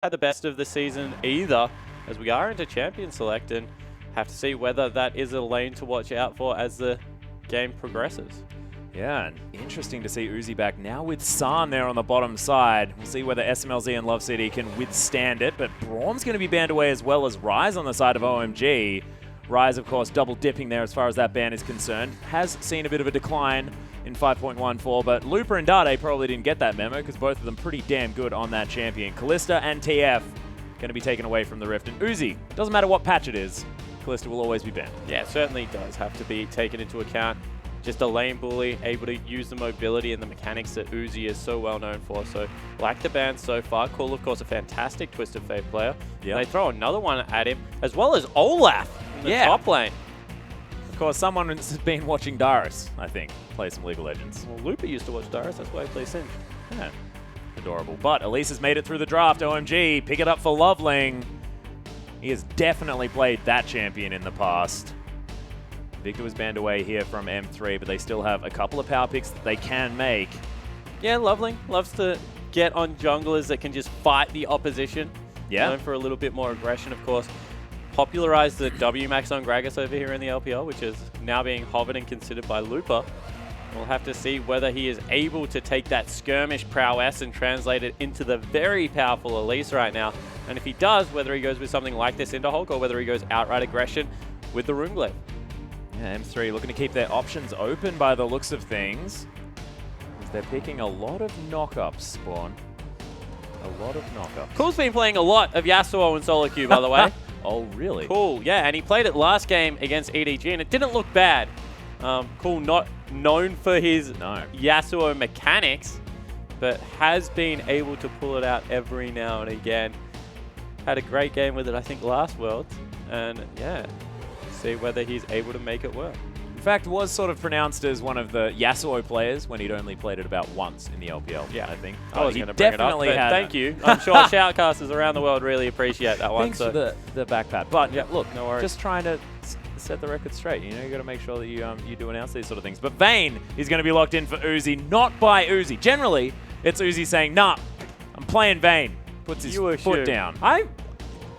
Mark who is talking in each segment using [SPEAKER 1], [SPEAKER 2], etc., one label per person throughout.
[SPEAKER 1] had the best of the season either, as we are into Champion Select and have to see whether that is a lane to watch out for as the game progresses.
[SPEAKER 2] Yeah, and interesting to see Uzi back now with San there on the bottom side. We'll see whether SMLZ and Love City can withstand it, but Braum's going to be banned away as well as Rise on the side of OMG. Rise, of course, double dipping there as far as that ban is concerned. Has seen a bit of a decline in 5.14, but Looper and Dade probably didn't get that memo because both of them pretty damn good on that champion. Callista and TF going to be taken away from the Rift. And Uzi, doesn't matter what patch it is, Callista will always be banned.
[SPEAKER 1] Yeah, it certainly does have to be taken into account. Just a lane bully, able to use the mobility and the mechanics that Uzi is so well known for. So, like the ban so far. Cool, of course, a fantastic Twisted Fate player. Yep. They throw another one at him, as well as Olaf in the top lane.
[SPEAKER 2] Of course, someone has been watching Darius, I think, play some League of Legends.
[SPEAKER 1] Well, Looper used to watch Darius, that's why he plays Singed.
[SPEAKER 2] Yeah, adorable. But Elise has made it through the draft. OMG, pick it up for Loveling. He has definitely played that champion in the past. Victor was banned away here from M3, but they still have a couple of power picks that they can make.
[SPEAKER 1] Yeah, Loveling loves to get on junglers that can just fight the opposition.
[SPEAKER 2] Yeah.
[SPEAKER 1] Known for a little bit more aggression, of course. Popularized the W-Max on Gragas over here in the LPL, which is now being hovered and considered by Looper. We'll have to see whether he is able to take that skirmish prowess and translate it into the very powerful Elise right now. And if he does, whether he goes with something like this into Hulk or whether he goes outright aggression with the Runeglaive.
[SPEAKER 2] Yeah, M3 looking to keep their options open by the looks of things. They're picking a lot of knockups, Spawn. A lot of knockups.
[SPEAKER 1] Cool's been playing a lot of Yasuo and solo queue, by the way.
[SPEAKER 2] Oh, really?
[SPEAKER 1] Cool, yeah, and he played it last game against EDG, and it didn't look bad. Cool, not known for his Yasuo mechanics, but has been able to pull it out every now and again. Had a great game with it, I think, last Worlds, and yeah. See whether he's able to make it work.
[SPEAKER 2] In fact, was sort of pronounced as one of the Yasuo players when he'd only played it about once in the LPL, yeah. I think.
[SPEAKER 1] I was going to bring it up, but thank you. I'm sure shoutcasters around the world really appreciate that one.
[SPEAKER 2] Thanks for the back pat. But yeah, look,
[SPEAKER 1] no worries.
[SPEAKER 2] Just trying to set the record straight. You know, you got to make sure that you do announce these sort of things. But Vayne is going to be locked in for Uzi, not by Uzi. Generally, it's Uzi saying, nah, I'm playing Vayne. Puts his foot down.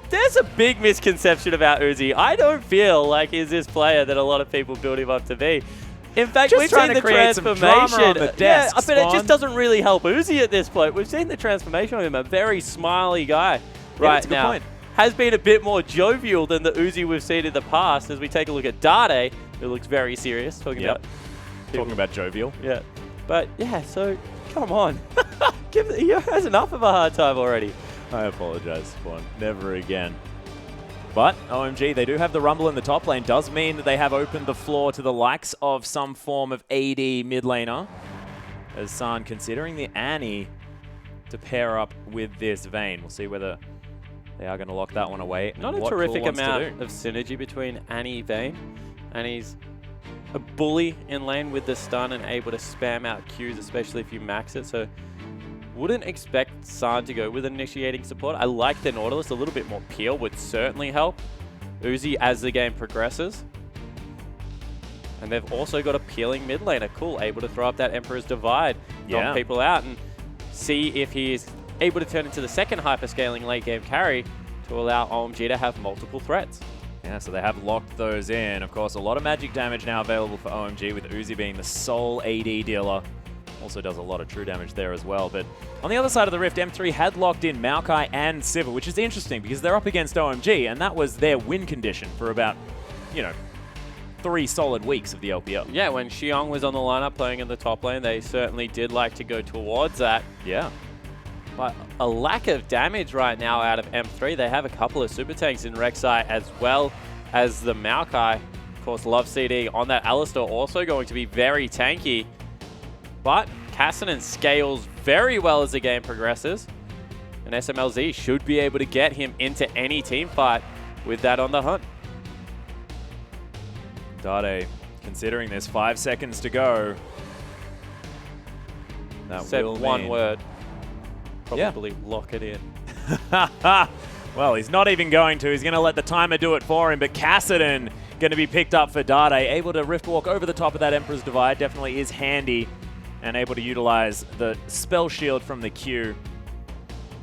[SPEAKER 1] There's a big misconception about Uzi. I don't feel like he's this player that a lot of people build him up to be. In fact, we've seen the transformation. Yeah, but it just doesn't really help Uzi at this point. We've seen the transformation of him, a very smiley guy right now. Point. Has been a bit more jovial than the Uzi we've seen in the past as we take a look at Dade, who looks very serious. Talking about
[SPEAKER 2] jovial.
[SPEAKER 1] Yeah. But yeah, so come on. He has enough of a hard time already.
[SPEAKER 2] I apologize, Spawn. Never again. But OMG, they do have the Rumble in the top lane. Does mean that they have opened the floor to the likes of some form of AD mid laner. As San considering the Annie to pair up with this Vayne. We'll see whether they are going to lock that one away.
[SPEAKER 1] Not a terrific amount of synergy between Annie and Vayne. Annie's a bully in lane with the stun and able to spam out Qs, especially if you max it. So wouldn't expect San to go with initiating support. I like the Nautilus. A little bit more peel would certainly help Uzi as the game progresses. And they've also got a peeling mid laner. Cool, able to throw up that Emperor's Divide, knock people out, and see if he is able to turn into the second hyperscaling late game carry to allow OMG to have multiple threats.
[SPEAKER 2] Yeah, so they have locked those in. Of course, a lot of magic damage now available for OMG, with Uzi being the sole AD dealer. Also does a lot of true damage there as well. But on the other side of the Rift, M3 had locked in Maokai and Sivir, which is interesting because they're up against OMG, and that was their win condition for about, 3 solid weeks of the LPL.
[SPEAKER 1] Yeah, when Xiong was on the lineup playing in the top lane, they certainly did like to go towards that.
[SPEAKER 2] Yeah.
[SPEAKER 1] But a lack of damage right now out of M3. They have a couple of super tanks in Rek'Sai as well as the Maokai. Of course, Love CD on that Alistar also going to be very tanky. But Cassinan scales very well as the game progresses. And SMLZ should be able to get him into any team fight with that on the hunt.
[SPEAKER 2] Dade considering there's 5 seconds to go. That
[SPEAKER 1] said
[SPEAKER 2] will
[SPEAKER 1] one
[SPEAKER 2] mean
[SPEAKER 1] word. Probably lock it in.
[SPEAKER 2] Well, he's not even going to. He's going to let the timer do it for him. But Cassinan going to be picked up for Dade. Able to rift walk over the top of that Emperor's Divide. Definitely is handy. And able to utilize the spell shield from the Q.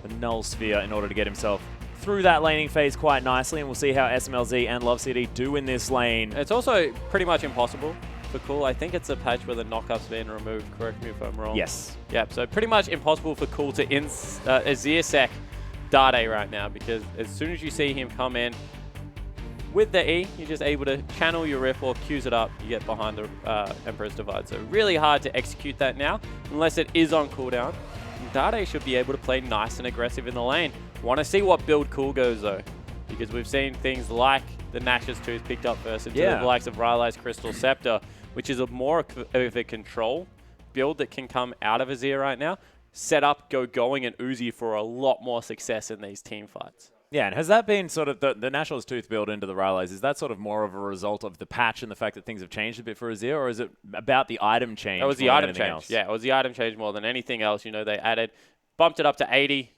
[SPEAKER 2] the Null Sphere in order to get himself through that laning phase quite nicely, and we'll see how SMLZ and Love City do in this lane.
[SPEAKER 1] It's also pretty much impossible for Cool. I think it's a patch where the knockup's been removed, correct me if I'm wrong.
[SPEAKER 2] Yes.
[SPEAKER 1] Yep, so pretty much impossible for Cool to Azir sec Dade right now, because as soon as you see him come in with the E, you're just able to channel your Rift or Q's it up, you get behind the Emperor's Divide. So really hard to execute that now, unless it is on cooldown. Dade should be able to play nice and aggressive in the lane. Want to see what build Cool goes though, because we've seen things like the Nash's Tooth picked up first into the likes of Rylai's Crystal Scepter, which is a more of a control build that can come out of Azir right now. Set up, going, and Uzi for a lot more success in these team fights.
[SPEAKER 2] Yeah, and has that been sort of the Nash's Tooth build into the Rylai's, is that sort of more of a result of the patch and the fact that things have changed a bit for Azir, or is it about the item change?
[SPEAKER 1] It was the item change. Yeah, it was the item change more than anything else. You know, they bumped it up to 80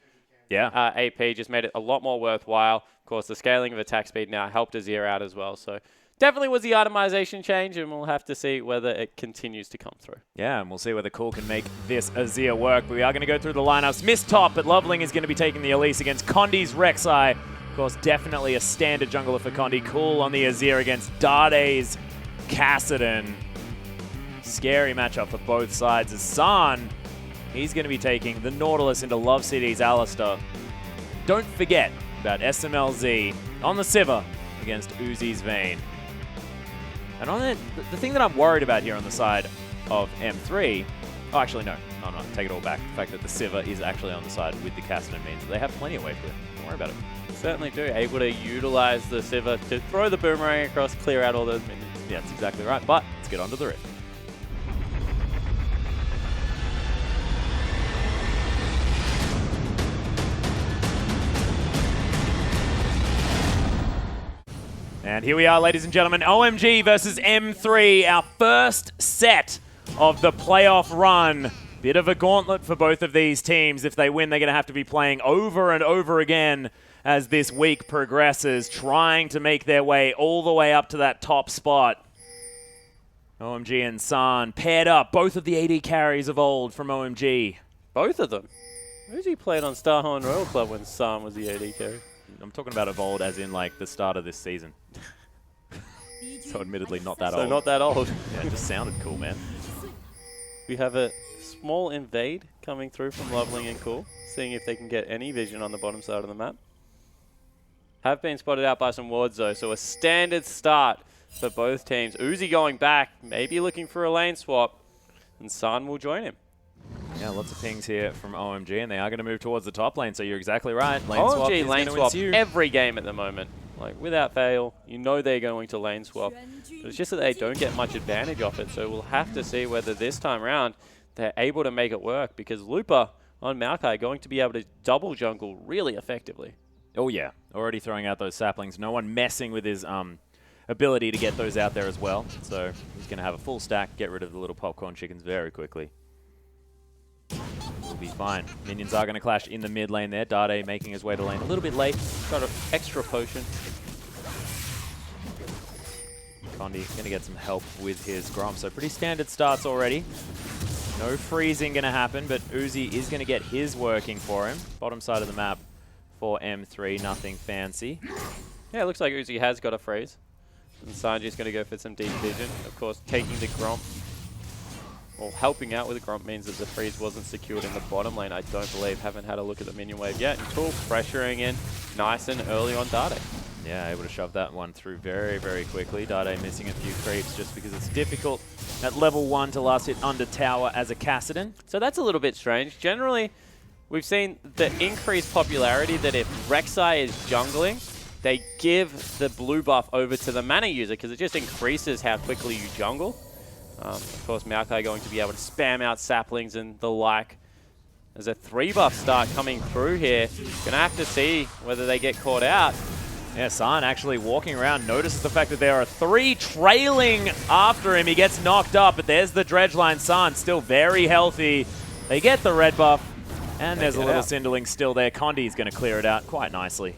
[SPEAKER 1] AP, just made it a lot more worthwhile. Of course, the scaling of attack speed now helped Azir out as well. So definitely was the itemization change, and we'll have to see whether it continues to come through.
[SPEAKER 2] Yeah, and we'll see whether Cool can make this Azir work. But we are going to go through the lineups. Missed top, but Loveling is going to be taking the Elise against Condi's Rek'Sai. Of course, definitely a standard jungler for Condi. Cool on the Azir against Dade's Kassadin. Scary matchup for both sides. As San, he's going to be taking the Nautilus into Love City's Alistar. Don't forget about SMLZ on the Sivir against Uzi's Vayne. And on it, the thing that I'm worried about here on the side of M3, oh, actually, no, I'm not. Take it all back. The fact that the Sivir is actually on the side with the Kassadin means they have plenty of way for it. Don't worry about it.
[SPEAKER 1] Certainly do. Able to utilize the Sivir to throw the boomerang across, clear out all those minions.
[SPEAKER 2] Yeah, that's exactly right. But let's get on to the Rift. And here we are, ladies and gentlemen, OMG versus M3, our first set of the playoff run. Bit of a gauntlet for both of these teams. If they win, they're going to have to be playing over and over again as this week progresses, trying to make their way all the way up to that top spot. OMG and San paired up, both of the AD carries of old from OMG.
[SPEAKER 1] Both of them? Uzi played on Starhorn Royal Club when San was the AD carry.
[SPEAKER 2] I'm talking about of old as in like the start of this season. So admittedly not that old.
[SPEAKER 1] So not that old.
[SPEAKER 2] Yeah, it just sounded cool, man.
[SPEAKER 1] We have a small invade coming through from Loveling and Cool, seeing if they can get any vision on the bottom side of the map. Have been spotted out by some wards though, so a standard start for both teams. Uzi going back, maybe looking for a lane swap, and San will join him.
[SPEAKER 2] Yeah, lots of pings here from OMG, and they are going to move towards the top lane, so you're exactly right. Lane
[SPEAKER 1] OMG
[SPEAKER 2] swap is
[SPEAKER 1] lane
[SPEAKER 2] going to
[SPEAKER 1] swap
[SPEAKER 2] ensue.
[SPEAKER 1] every game at the moment. Like, without fail, you know they're going to lane swap. But it's just that they don't get much advantage off it, so we'll have to see whether this time around they're able to make it work, because Lupa on Maokai going to be able to double jungle really effectively.
[SPEAKER 2] Oh yeah, already throwing out those saplings. No one messing with his ability to get those out there as well. So he's going to have a full stack, get rid of the little popcorn chickens very quickly. We'll be fine. Minions are going to clash in the mid lane there. Dade making his way to lane a little bit late.
[SPEAKER 1] Got an extra potion.
[SPEAKER 2] Condi going to get some help with his Grom. So pretty standard starts already. No freezing going to happen, but Uzi is going to get his working for him. Bottom side of the map for M3, nothing fancy.
[SPEAKER 1] Yeah, it looks like Uzi has got a freeze. And Sanji's going to go for some deep vision. Of course, taking the Gromp, or helping out with the Gromp, means that the freeze wasn't secured in the bottom lane, I don't believe. Haven't had a look at the minion wave yet. And Tool pressuring in nice and early on Dade.
[SPEAKER 2] Yeah, able to shove that one through very, very quickly. Dade missing a few creeps just because it's difficult at level 1 to last hit under tower as a Kassadin.
[SPEAKER 1] So that's a little bit strange. Generally, we've seen the increased popularity that if Rek'Sai is jungling, they give the blue buff over to the mana user because it just increases how quickly you jungle. Of course, Maokai going to be able to spam out saplings and the like. There's a 3-buff start coming through here. Gonna have to see whether they get caught out.
[SPEAKER 2] Yeah, San actually walking around notices the fact that there are 3 trailing after him. He gets knocked up, but there's the dredge line. San still very healthy. They get the red buff, and there's a little Cinderling still there. Condi's going to clear it out quite nicely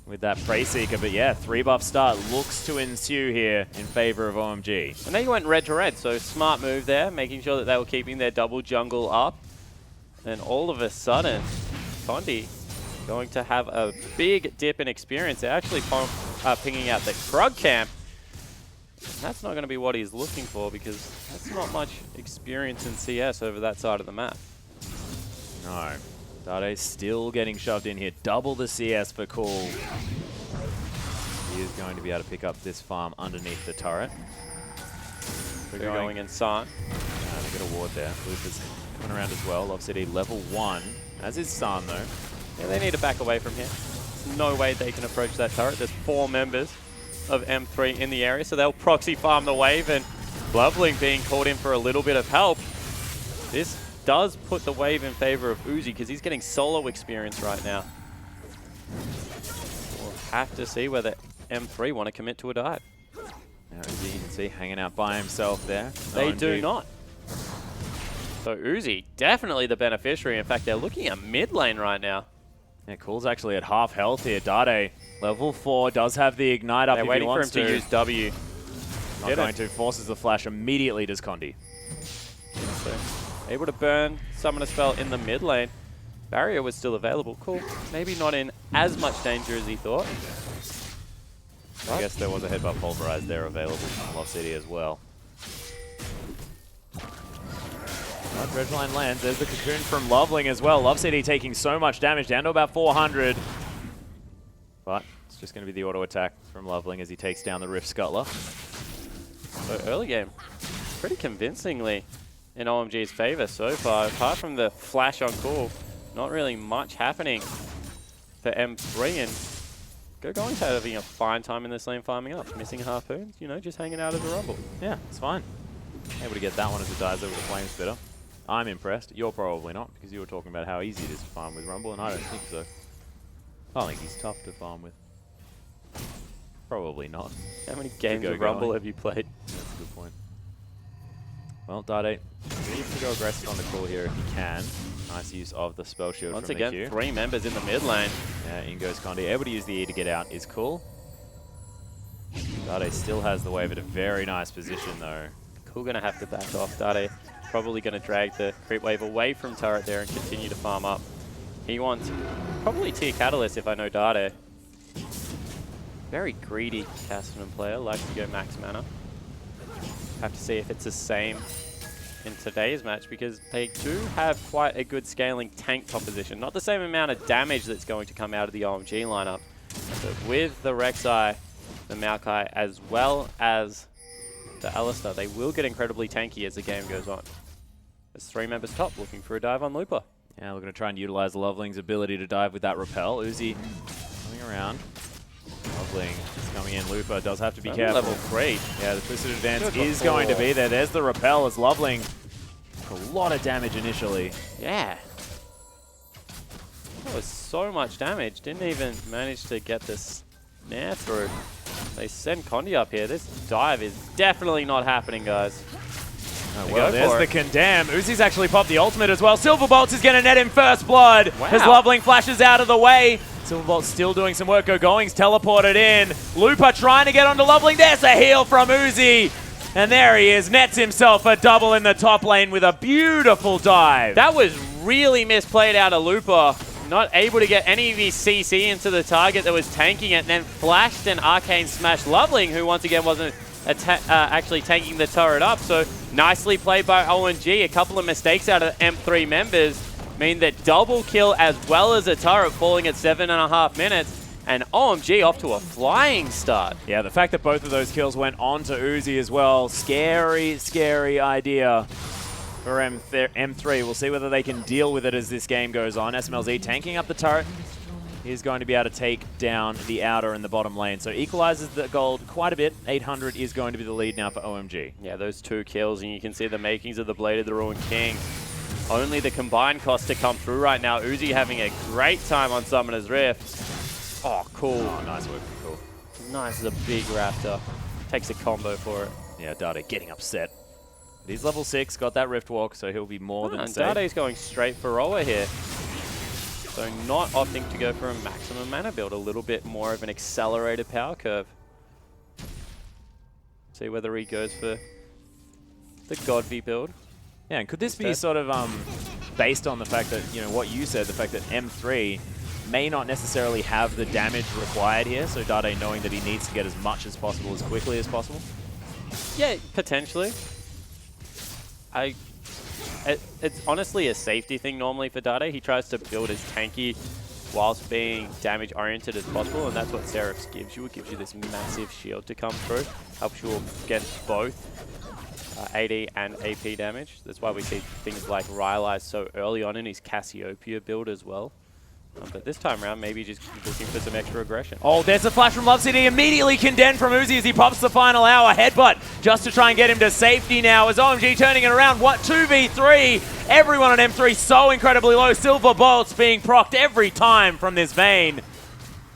[SPEAKER 2] with that Prey Seeker. But yeah, 3-buff start looks to ensue here in favor of OMG.
[SPEAKER 1] And they went red to red, so smart move there, making sure that they were keeping their double jungle up. And all of a sudden, Condi going to have a big dip in experience. They're actually pinging out the Krug camp. That's not going to be what he's looking for because that's not much experience in CS over that side of the map.
[SPEAKER 2] No. Dade's still getting shoved in here. Double the CS for Cool. He is going to be able to pick up this farm underneath the turret.
[SPEAKER 1] They're going in San.
[SPEAKER 2] They get a ward there. Lupa's coming around as well. Love City level 1, as is San though.
[SPEAKER 1] Yeah, they need to back away from here. There's no way they can approach that turret. There's 4 members of M3 in the area, so they'll proxy farm the wave, and Loveling being called in for a little bit of help. This does put the wave in favor of Uzi because he's getting solo experience right now. We'll have to see whether M3 want to commit to a dive.
[SPEAKER 2] Now Uzi, you can see, hanging out by himself there.
[SPEAKER 1] They do not. So Uzi, definitely the beneficiary. In fact, they're looking at mid lane right now.
[SPEAKER 2] Yeah, Cool's actually at half health here. Dade, level 4, does have the ignite up
[SPEAKER 1] They're
[SPEAKER 2] if
[SPEAKER 1] waiting
[SPEAKER 2] he
[SPEAKER 1] for him
[SPEAKER 2] wants
[SPEAKER 1] to use W.
[SPEAKER 2] Not going to. Forces the flash immediately, does Condi.
[SPEAKER 1] So, able to burn, summon a spell in the mid lane. Barrier was still available. Cool. Maybe not in as much danger as he thought.
[SPEAKER 2] I guess there was a headbutt pulverize there available from Love City as well. Redline lands. There's the cocoon from Loveling as well. Love City taking so much damage, down to about 400. But it's just going to be the auto attack from Loveling as he takes down the Rift Scuttler.
[SPEAKER 1] So early game, pretty convincingly in OMG's favor so far. Apart from the flash on Cool, not really much happening for M3, and Gogoing's having a fine time in this lane farming up. Missing harpoons, you know, just hanging out as a rumble.
[SPEAKER 2] Yeah, it's fine. Able to get that one as it dies over the flame spitter. I'm impressed. You're probably not, because you were talking about how easy it is to farm with Rumble, and I don't think so. I think he's tough to farm with. Probably not.
[SPEAKER 1] How many games of Rumble have you played?
[SPEAKER 2] That's a good point. Well, Dade needs to go aggressive on the Cool here if he can. Nice use of the spell shield
[SPEAKER 1] Once
[SPEAKER 2] from
[SPEAKER 1] again,
[SPEAKER 2] the Q.
[SPEAKER 1] 3 members in the mid lane.
[SPEAKER 2] Yeah, in goes Condi. Able to use the E to get out is Cool. Dade still has the wave at a very nice position though.
[SPEAKER 1] Cool gonna have to back off. Dade probably gonna drag the creep wave away from turret there and continue to farm up. He wants probably tier catalyst if I know Dade. Very greedy Castellan player, likes to go max mana. Have to see if it's the same in today's match because they do have quite a good scaling tank composition. Not the same amount of damage that's going to come out of the OMG lineup, but with the Rek'Sai, the Maokai, as well as the Alistar, they will get incredibly tanky as the game goes on. There's 3 members top looking for a dive on Lupa.
[SPEAKER 2] Yeah, we're going to try and utilize Loveling's ability to dive with that repel. Uzi coming around. Loveling is coming in. Lupa does have to be careful.
[SPEAKER 1] Level 3.
[SPEAKER 2] Yeah, the twisted advance is going to be there. There's the repel as Loveling. A lot of damage initially.
[SPEAKER 1] Yeah. That was so much damage. Didn't even manage to get this snare through. They send Condi up here. This dive is definitely not happening, guys.
[SPEAKER 2] Oh, well, there's the condemn. Uzi's actually popped the ultimate as well. Silverbolt's is going to net him first blood as Loveling flashes out of the way. Silverbolt's still doing some work. Going's teleported in. Lupa trying to get onto Loveling. There's a heal from Uzi. And there he is. Nets himself a double in the top lane with a beautiful dive.
[SPEAKER 1] That was really misplayed out of Lupa. Not able to get any of his CC into the target that was tanking it, and then flashed an arcane smash Loveling, who once again wasn't actually tanking the turret up. So nicely played by OMG. A couple of mistakes out of the M3 members mean that double kill as well as a turret falling at 7.5 minutes. And OMG off to a flying start.
[SPEAKER 2] Yeah, the fact that both of those kills went on to Uzi as well. Scary, scary idea for M3. We'll see whether they can deal with it as this game goes on. SMLZ tanking up the turret. He's going to be able to take down the outer and the bottom lane. So equalizes the gold quite a bit. 800 is going to be the lead now for OMG.
[SPEAKER 1] Yeah, those 2 kills, and you can see the makings of the Blade of the Ruined King. Only the combined cost to come through right now. Uzi having a great time on Summoner's Rift. Oh, cool.
[SPEAKER 2] Oh, nice work. Cool.
[SPEAKER 1] Nice as a big raptor. Takes a combo for it.
[SPEAKER 2] Yeah, Dade getting upset. But he's level 6, got that Rift Walk, so he'll be more than safe.
[SPEAKER 1] And Dade's going straight for Roa here. So not opting to go for a maximum mana build, a little bit more of an accelerated power curve. See whether he goes for the God V build.
[SPEAKER 2] Yeah, and could this be sort of based on the fact that, you know, what you said, the fact that M3 may not necessarily have the damage required here, so Dade knowing that he needs to get as much as possible as quickly as possible?
[SPEAKER 1] Yeah, potentially. It's honestly a safety thing normally for Dade. He tries to build as tanky whilst being damage oriented as possible, and that's what Seraph's gives you. It gives you this massive shield to come through, helps you against both AD and AP damage. That's why we see things like Rylai's so early on in his Cassiopeia build as well. But this time around, maybe just looking for some extra aggression.
[SPEAKER 2] Oh, there's a flash from Love City, immediately condemned from Uzi as he pops the final hour. Headbutt just to try and get him to safety now as OMG turning it around. What, 2v3? Everyone on M3 so incredibly low. Silver bolts being procced every time from this Vayne.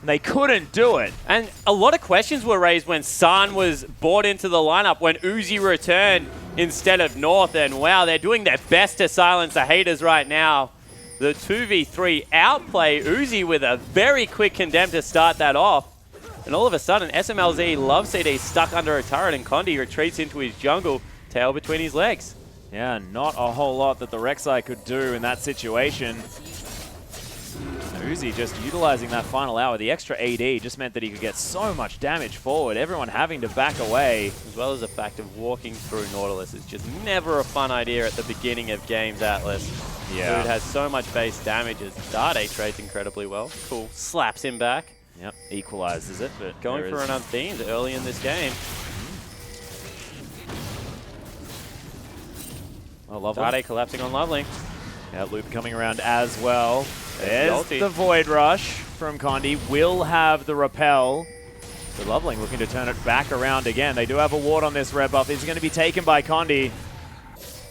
[SPEAKER 2] They couldn't do it.
[SPEAKER 1] And a lot of questions were raised when San was brought into the lineup, when Uzi returned instead of North. And wow, they're doing their best to silence the haters right now. The 2v3 outplay Uzi with a very quick condemn to start that off. And all of a sudden, SMLZ Love CD stuck under a turret and Condi retreats into his jungle, tail between his legs.
[SPEAKER 2] Yeah, not a whole lot that the Rek'Sai could do in that situation. Uzi just utilizing that final hour. The extra AD just meant that he could get so much damage forward, everyone having to back away.
[SPEAKER 1] As well as the fact of walking through Nautilus is just never a fun idea at the beginning of games, Atlas.
[SPEAKER 2] Yeah.
[SPEAKER 1] Dude has so much base damage as Dade trades incredibly well. Cool. Slaps him back.
[SPEAKER 2] Yep, equalizes it, but
[SPEAKER 1] going for an unthemed early in this game.
[SPEAKER 2] Oh, Lovely.
[SPEAKER 1] Dade collapsing on Lovely.
[SPEAKER 2] Yeah, Loop coming around as well. There's
[SPEAKER 1] the
[SPEAKER 2] the Void Rush from Condi. Will have the Repel. The Loveling looking to turn it back around again. They do have a ward on this red buff. It's going to be taken by Condi.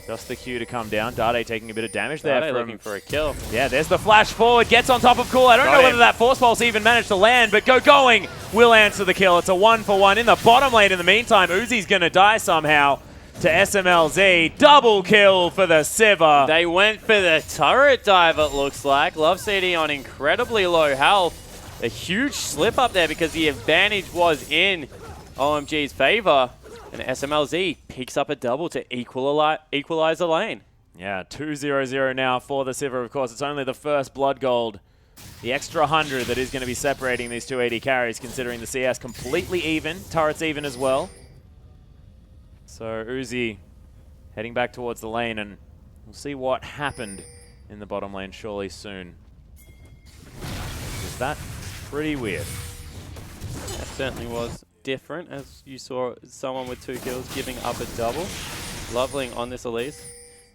[SPEAKER 2] Just the Q to come down. Dade taking a bit of damage there.
[SPEAKER 1] Dade looking for a kill.
[SPEAKER 2] Yeah, there's the flash forward. Gets on top of Cool. I don't know whether that Force Pulse even managed to land, but Going will answer the kill. It's a 1-for-1 in the bottom lane in the meantime. Uzi's going to die somehow to SMLZ. Double kill for the Sivir.
[SPEAKER 1] They went for the turret dive, it looks like. Love CD on incredibly low health. A huge slip up there because the advantage was in OMG's favor. And SMLZ picks up a double to equalize the lane.
[SPEAKER 2] Yeah, 2-0-0 now for the Sivir, of course. It's only the first blood gold. The extra 100 that is going to be separating these two AD carries, considering the CS completely even. Turret's even as well. So Uzi heading back towards the lane, and we'll see what happened in the bottom lane surely soon. Is that pretty weird?
[SPEAKER 1] That certainly was different, as you saw someone with 2 kills giving up a double. Loveling on this Elise.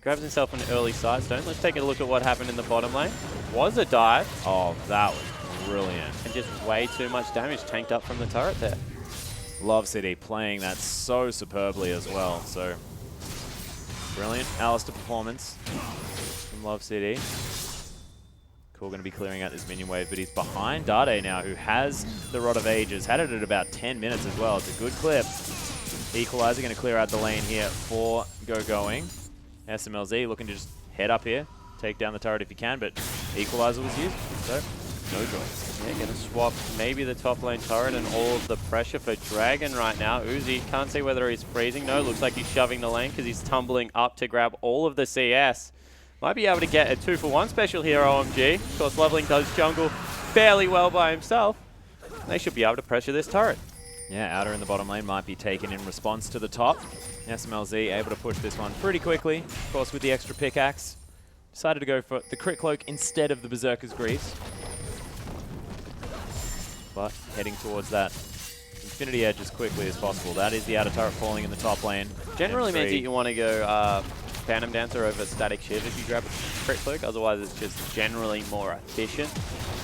[SPEAKER 1] Grabs himself an early side stone. Let's take a look at what happened in the bottom lane. Was a dive.
[SPEAKER 2] Oh, that was brilliant.
[SPEAKER 1] And just way too much damage tanked up from the turret there.
[SPEAKER 2] Love City playing that so superbly as well. So brilliant Alistair performance from Love City. Cool going to be clearing out this minion wave, but he's behind Dade now, who has the Rod of Ages. Had it at about 10 minutes as well. It's a good clip. Equalizer going to clear out the lane here for Going. SMLZ looking to just head up here, take down the turret if he can, but Equalizer was used, so no choice.
[SPEAKER 1] Yeah, going to swap maybe the top lane turret and all of the pressure for Dragon right now. Uzi can't see whether he's freezing. No, looks like he's shoving the lane because he's tumbling up to grab all of the CS. Might be able to get a 2-for-1 special here, OMG. Of course, Loveling does jungle fairly well by himself. They should be able to pressure this turret.
[SPEAKER 2] Yeah, outer in the bottom lane might be taken in response to the top. SMLZ able to push this one pretty quickly. Of course, with the extra pickaxe. Decided to go for the Crit Cloak instead of the Berserker's Greaves. But heading towards that Infinity Edge as quickly as possible. That is the outer turret falling in the top lane.
[SPEAKER 1] Generally means that you want to go Phantom Dancer over Static Shiv if you grab a Crit Cloak. Otherwise, it's just generally more efficient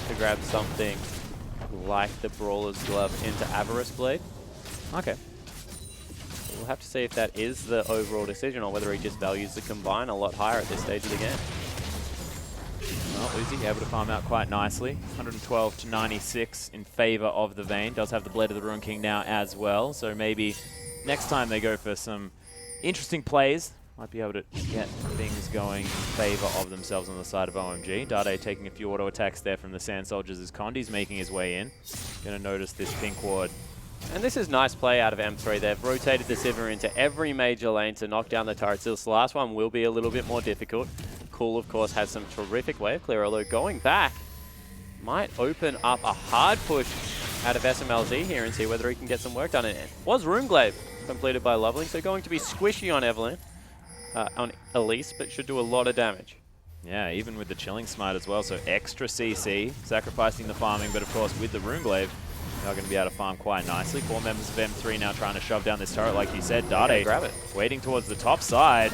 [SPEAKER 1] to grab something like the Brawler's Glove into Avarice Blade.
[SPEAKER 2] Okay.
[SPEAKER 1] So we'll have to see if that is the overall decision or whether he just values the combine a lot higher at this stage of the game.
[SPEAKER 2] Well, Uzi able to farm out quite nicely. 112 to 96 in favor of the Vayne. Does have the Blade of the Ruin King now as well. So maybe next time they go for some interesting plays, might be able to get things going in favor of themselves on the side of OMG. Dade taking a few auto attacks there from the Sand Soldiers as Condi's making his way in. Going to notice this pink ward.
[SPEAKER 1] And this is nice play out of M3. They've rotated the Sivir into every major lane to knock down the turrets. This last one will be a little bit more difficult. Cool, of course, has some terrific wave clear, although going back might open up a hard push out of SMLZ here and see whether he can get some work done. It was Roomglaive completed by Loveling, so going to be squishy on Evelyn, on Elise, but should do a lot of damage.
[SPEAKER 2] Yeah, even with the Chilling Smite as well, so extra CC, sacrificing the farming, but of course with the Roomglaive, they're going to be able to farm quite nicely. 4 members of M3 now trying to shove down this turret, like you said. Dade
[SPEAKER 1] grab it.
[SPEAKER 2] Waiting towards the top side.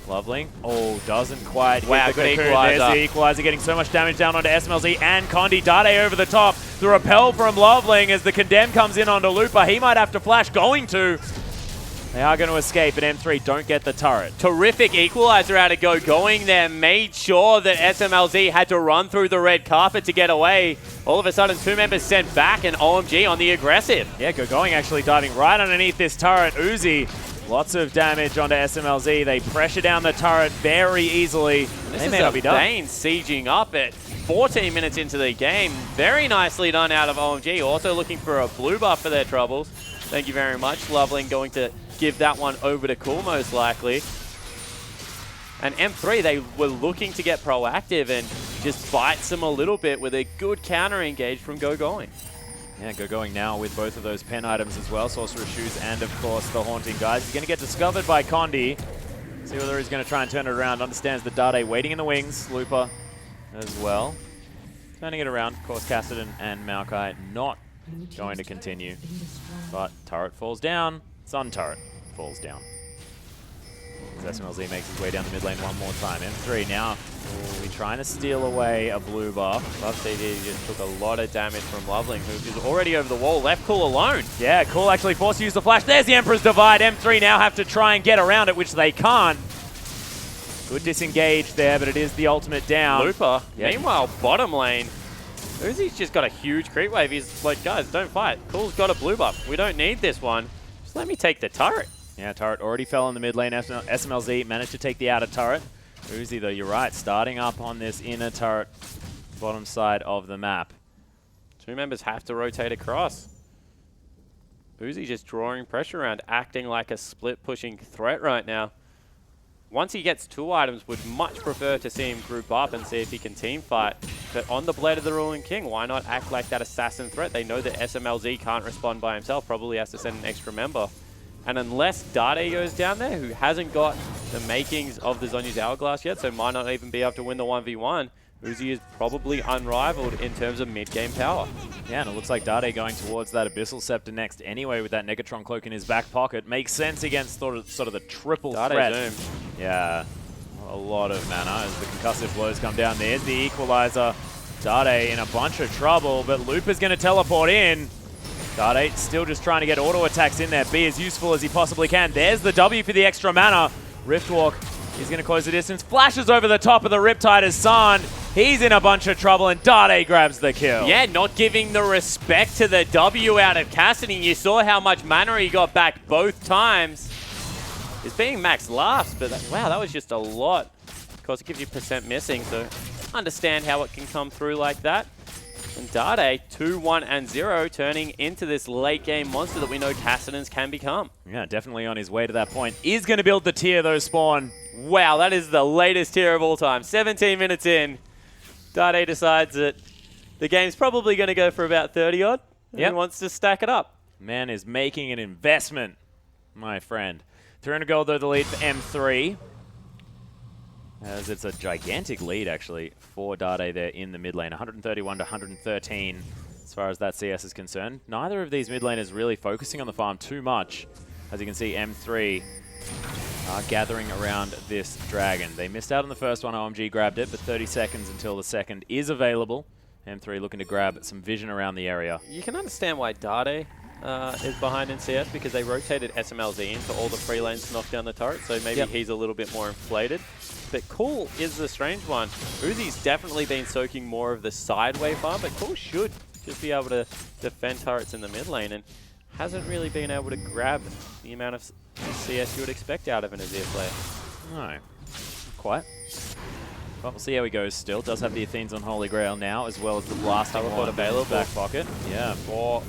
[SPEAKER 2] Loveling, oh, doesn't quite hit
[SPEAKER 1] wow,
[SPEAKER 2] the
[SPEAKER 1] good
[SPEAKER 2] cocoon.
[SPEAKER 1] equalizer.
[SPEAKER 2] There's the equalizer, getting so much damage down onto SMLZ and Condi. Dade over the top. The repel from Loveling as the Condemn comes in onto Looper. He might have to flash, going to. They are going to escape, and M3 don't get the turret.
[SPEAKER 1] Terrific equalizer out of going there. Made sure that SMLZ had to run through the red carpet to get away. All of a sudden, 2 members sent back, and OMG on the aggressive.
[SPEAKER 2] Yeah, going actually diving right underneath this turret. Uzi, lots of damage onto SMLZ. They pressure down the turret very easily. They may not be done.
[SPEAKER 1] Vayne sieging up at 14 minutes into the game. Very nicely done out of OMG. Also looking for a blue buff for their troubles. Thank you very much. Loveling going to give that one over to Cool most likely. And M3, they were looking to get proactive and just bites them a little bit with a good counter engage from Going.
[SPEAKER 2] Yeah, going now with both of those pen items as well. Sorcerer's Shoes and, of course, the Haunting Guys. He's going to get discovered by Condi. See whether he's going to try and turn it around. Understands the Dade waiting in the wings. Looper as well. Turning it around. Of course, Cassidy and Maokai not going to continue. But turret falls down. Sun turret falls down. As SMLZ makes his way down the mid lane one more time. M3 now will be trying to steal away a blue buff.
[SPEAKER 1] Love CD just took a lot of damage from Loveling, who is already over the wall. Left Cool alone.
[SPEAKER 2] Yeah, Cool actually forced to use the flash. There's the Emperor's Divide. M3 now have to try and get around it, which they can't. Good disengage there, but it is the ultimate down.
[SPEAKER 1] Looper.
[SPEAKER 2] Yeah.
[SPEAKER 1] Meanwhile, bottom lane, Uzi's just got a huge creep wave. He's like, guys, don't fight. Cool's got a blue buff. We don't need this one. Just let me take the turret.
[SPEAKER 2] Yeah, turret already fell in the mid lane. SMLZ managed to take the outer turret. Uzi, though, you're right, starting up on this inner turret, bottom side of the map.
[SPEAKER 1] 2 members have to rotate across. Uzi just drawing pressure around, acting like a split-pushing threat right now. Once he gets 2 items, would much prefer to see him group up and see if he can team fight. But on the Blade of the Ruling King, why not act like that assassin threat? They know that SMLZ can't respond by himself, probably has to send an extra member. And unless Dade goes down there, who hasn't got the makings of the Zhonya's Hourglass yet, so might not even be able to win the 1v1, Uzi is probably unrivaled in terms of mid-game power.
[SPEAKER 2] Yeah, and it looks like Dade going towards that Abyssal Scepter next anyway with that Negatron Cloak in his back pocket. Makes sense against sort of the triple threat.
[SPEAKER 1] Dade zoomed.
[SPEAKER 2] Yeah, a lot of mana as the concussive blows come down. There's the equalizer. Dade in a bunch of trouble, but Looper's going to teleport in. Dade still just trying to get auto attacks in there, be as useful as he possibly can. There's the W for the extra mana. Riftwalk is going to close the distance. Flashes over the top of the Riptide as San. He's in a bunch of trouble, and Dade grabs the kill.
[SPEAKER 1] Yeah, not giving the respect to the W out of Cassidy. You saw how much mana he got back both times. It's being max last, but wow, that was just a lot. Of course, it gives you percent missing, so understand how it can come through like that. And Dade, 2-1 and 0, turning into this late game monster that we know Cassidans can become.
[SPEAKER 2] Yeah, definitely on his way to that point. Is going to build the tier though, Spawn.
[SPEAKER 1] Wow, that is the latest tier of all time. 17 minutes in, Dade decides that the game's probably going to go for about 30 odd. And he wants to stack it up.
[SPEAKER 2] Man is making an investment, my friend. 300 gold though, the lead for M3. As it's a gigantic lead, actually, for Dade there in the mid lane. 131 to 113 as far as that CS is concerned. Neither of these mid laners really focusing on the farm too much. As you can see, M3 are gathering around this dragon. They missed out on the first one. OMG grabbed it, but 30 seconds until the second is available. M3 looking to grab some vision around the area.
[SPEAKER 1] You can understand why Dade is behind in CS, because they rotated SMLZ into all the free lanes to knock down the turret, so maybe he's a little bit more inflated. But Cool is the strange one. Uzi's definitely been soaking more of the sideway farm, but Cool should just be able to defend turrets in the mid lane, and hasn't really been able to grab the amount of CS you would expect out of an Azir player.
[SPEAKER 2] No, not quite. But we'll see how he goes still. Does have the Athene's on Holy Grail now, as well as the blasting one available. Back pocket. Yeah.
[SPEAKER 1] For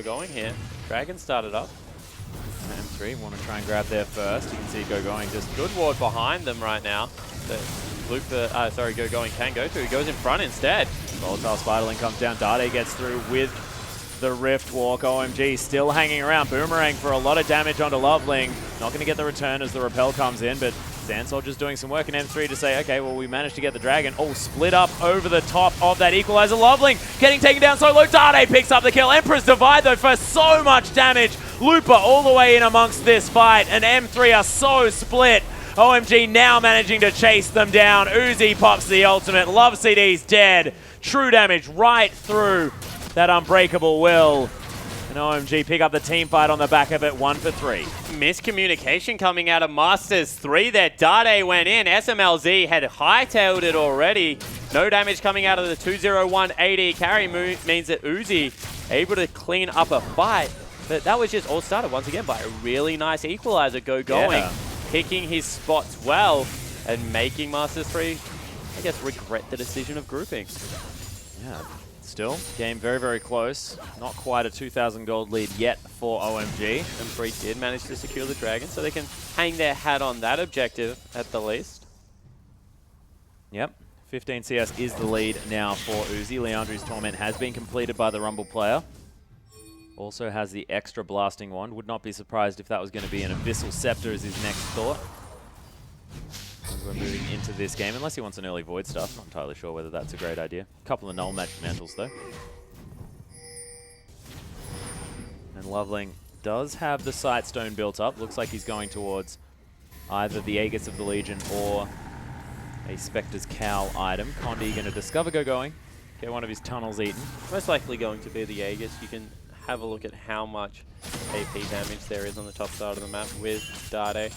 [SPEAKER 1] going here. Dragon started up.
[SPEAKER 2] M3 want to try and grab there first. You can see going just
[SPEAKER 1] good ward behind them right now. But Going can go through. He goes in front instead.
[SPEAKER 2] Volatile Spiderling comes down. Dade gets through with the Rift Walk. OMG still hanging around. Boomerang for a lot of damage onto Loveling. Not going to get the return as the Repel comes in, but Sand Soldier's doing some work in M3 to say, okay, well, we managed to get the Dragon. Oh, split up over the top of that Equalizer. Loveling getting taken down so low. Dade picks up the kill. Emperor's Divide, though, for so much damage. Looper all the way in amongst this fight, and M3 are so split. OMG now managing to chase them down. Uzi pops the ultimate. Love CD's dead. True damage right through that Unbreakable Will. And OMG pick up the team fight on the back of it, 1 for 3.
[SPEAKER 1] Miscommunication coming out of Masters 3 there. Dade went in. SMLZ had hightailed it already. No damage coming out of the 201 AD carry means that Uzi able to clean up a fight. But that was just all started once again by a really nice Equalizer going. Yeah. Picking his spots well and making Masters 3, I guess, regret the decision of grouping.
[SPEAKER 2] Yeah. Still, game very, very close. Not quite a 2,000 gold lead yet for OMG.
[SPEAKER 1] M3 did manage to secure the Dragon, so they can hang their hat on that objective at the least.
[SPEAKER 2] Yep. 15 CS is the lead now for Uzi. Leandri's Torment has been completed by the Rumble player. Also has the extra blasting wand. Would not be surprised if that was going to be an Abyssal Scepter as his next thought. As we're moving into this game, unless he wants an early Void Stuff. Not entirely sure whether that's a great idea. A couple of Null Mantles though. And Loveling does have the Sightstone built up. Looks like he's going towards either the Aegis of the Legion or a Spectre's Cowl item. Condi going to discover going. Get one of his tunnels eaten.
[SPEAKER 1] Most likely going to be the Aegis. You can have a look at how much AP damage there is on the top side of the map with Dade,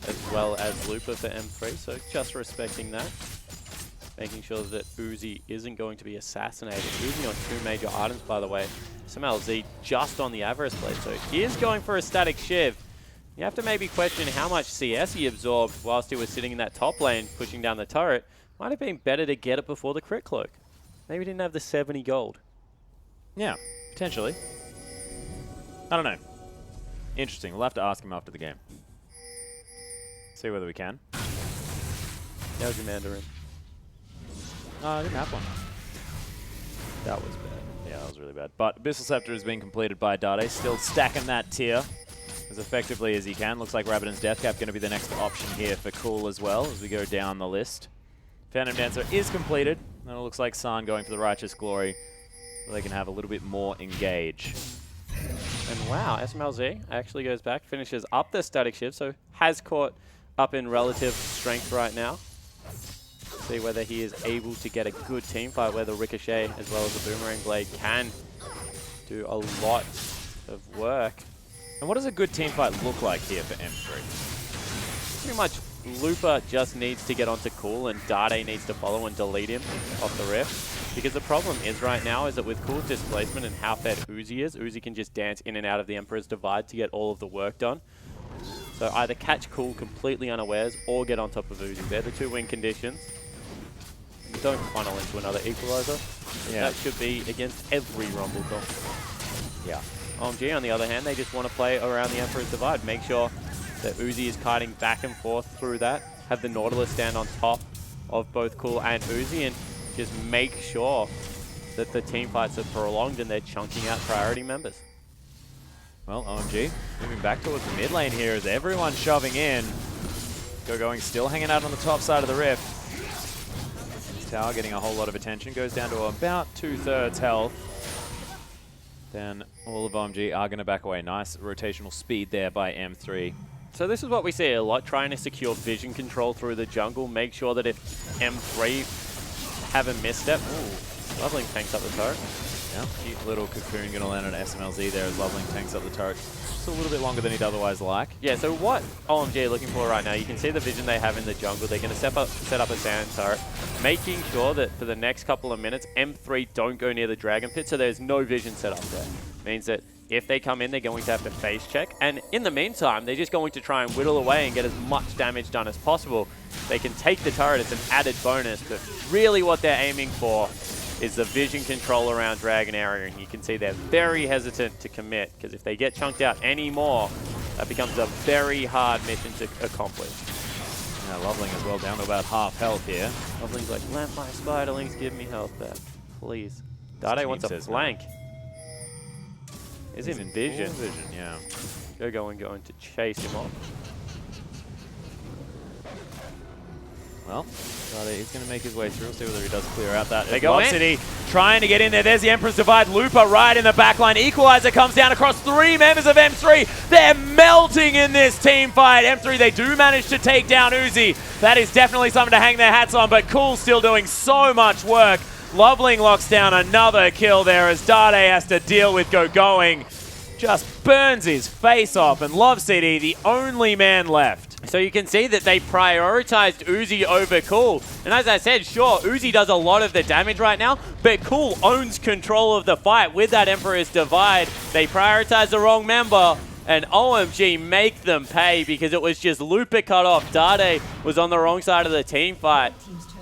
[SPEAKER 1] as well as Looper for M3, so just respecting that. Making sure that Uzi isn't going to be assassinated. Uzi on 2 major items, by the way. SMLZ just on the Avarice Blade, so he is going for a static shiv. You have to maybe question how much CS he absorbed whilst he was sitting in that top lane, pushing down the turret. Might have been better to get it before the crit cloak. Maybe he didn't have the 70 gold.
[SPEAKER 2] Yeah, potentially. I don't know. Interesting. We'll have to ask him after the game. See whether we can.
[SPEAKER 1] How's your Mandarin?
[SPEAKER 2] No, I didn't have one.
[SPEAKER 1] That was bad.
[SPEAKER 2] Yeah, that was really bad. But Abyssal Scepter has been completed by Dade. Still stacking that tier as effectively as he can. Looks like Rabbidan's Deathcap going to be the next option here for Cool as well as we go down the list. Phantom Dancer is completed. And it looks like San going for the Righteous Glory so they can have a little bit more engage.
[SPEAKER 1] And wow, SMLZ actually goes back, finishes up the static shift, so has caught up in relative strength right now. See whether he is able to get a good team fight where the Ricochet as well as the Boomerang Blade can do a lot of work.
[SPEAKER 2] And what does a good team fight look like here for M3?
[SPEAKER 1] Pretty much Looper just needs to get onto Cool and Dade needs to follow and delete him off the rift. Because the problem is right now is that with Cool's displacement and how fed Uzi is, Uzi can just dance in and out of the Emperor's Divide to get all of the work done. So either catch Cool completely unawares or get on top of Uzi. They're the 2 win conditions. Don't funnel into another Equalizer. Yeah. That should be against every Rumble comp.
[SPEAKER 2] Yeah.
[SPEAKER 1] OMG, on the other hand, they just want to play around the Emperor's Divide. Make sure that Uzi is kiting back and forth through that. Have the Nautilus stand on top of both Cool and Uzi and just make sure that the team fights are prolonged and they're chunking out priority members.
[SPEAKER 2] Well, OMG moving back towards the mid lane here as everyone's shoving in. Going still hanging out on the top side of the rift. This tower getting a whole lot of attention. Goes down to about 2/3 health. Then all of OMG are going to back away. Nice rotational speed there by M3.
[SPEAKER 1] So this is what we see a lot, trying to secure vision control through the jungle. Make sure that if M3 have a misstep. Ooh, Loveling tanks up the turret.
[SPEAKER 2] Yeah, cute little cocoon going to land on SMLZ there as Loveling tanks up the turret. Just a little bit longer than he'd otherwise like.
[SPEAKER 1] Yeah, so what OMG are looking for right now, you can see the vision they have in the jungle. They're going to set up a sand turret, making sure that for the next couple of minutes, M3 don't go near the Dragon Pit, so there's no vision set up there. Means that if they come in, they're going to have to face check. And in the meantime, they're just going to try and whittle away and get as much damage done as possible. They can take the turret as an added bonus, but really what they're aiming for is the vision control around Dragon Area. And you can see they're very hesitant to commit, because if they get chunked out anymore, that becomes a very hard mission to accomplish.
[SPEAKER 2] Yeah, Loveling as well, down to about half health here.
[SPEAKER 1] Loveling's like, let my spiderlings give me health back, please. Dade wants a flank. Is in vision.
[SPEAKER 2] Vision, yeah.
[SPEAKER 1] Going to chase him off.
[SPEAKER 2] Well, Dade is going to make his way through. We'll see whether he does clear out that.
[SPEAKER 1] They go in.
[SPEAKER 2] City trying to get in there. There's the Emperor's Divide. Looper right in the back line. Equalizer comes down across 3 members of M3. They're melting in this team fight. M3, they do manage to take down Uzi. That is definitely something to hang their hats on, but Cool still doing so much work. Loveling locks down another kill there as Dade has to deal with Going. Just burns his face off, and Love City, the only man left.
[SPEAKER 1] So you can see that they prioritized Uzi over Cool. And as I said, sure, Uzi does a lot of the damage right now, but Cool owns control of the fight with that Emperor's Divide. They prioritized the wrong member, and OMG make them pay because it was just Looper cut off. Dade was on the wrong side of the team fight,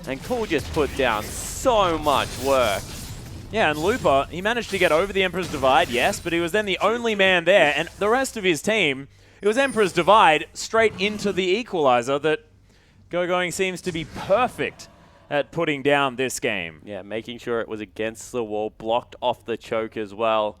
[SPEAKER 1] and Cool just put down so much work.
[SPEAKER 2] Yeah, and Looper, he managed to get over the Emperor's Divide, yes, but he was then the only man there, and the rest of his team, it was Emperor's Divide straight into the Equalizer that Going seems to be perfect at putting down this game.
[SPEAKER 1] Yeah, making sure it was against the wall, blocked off the choke as well,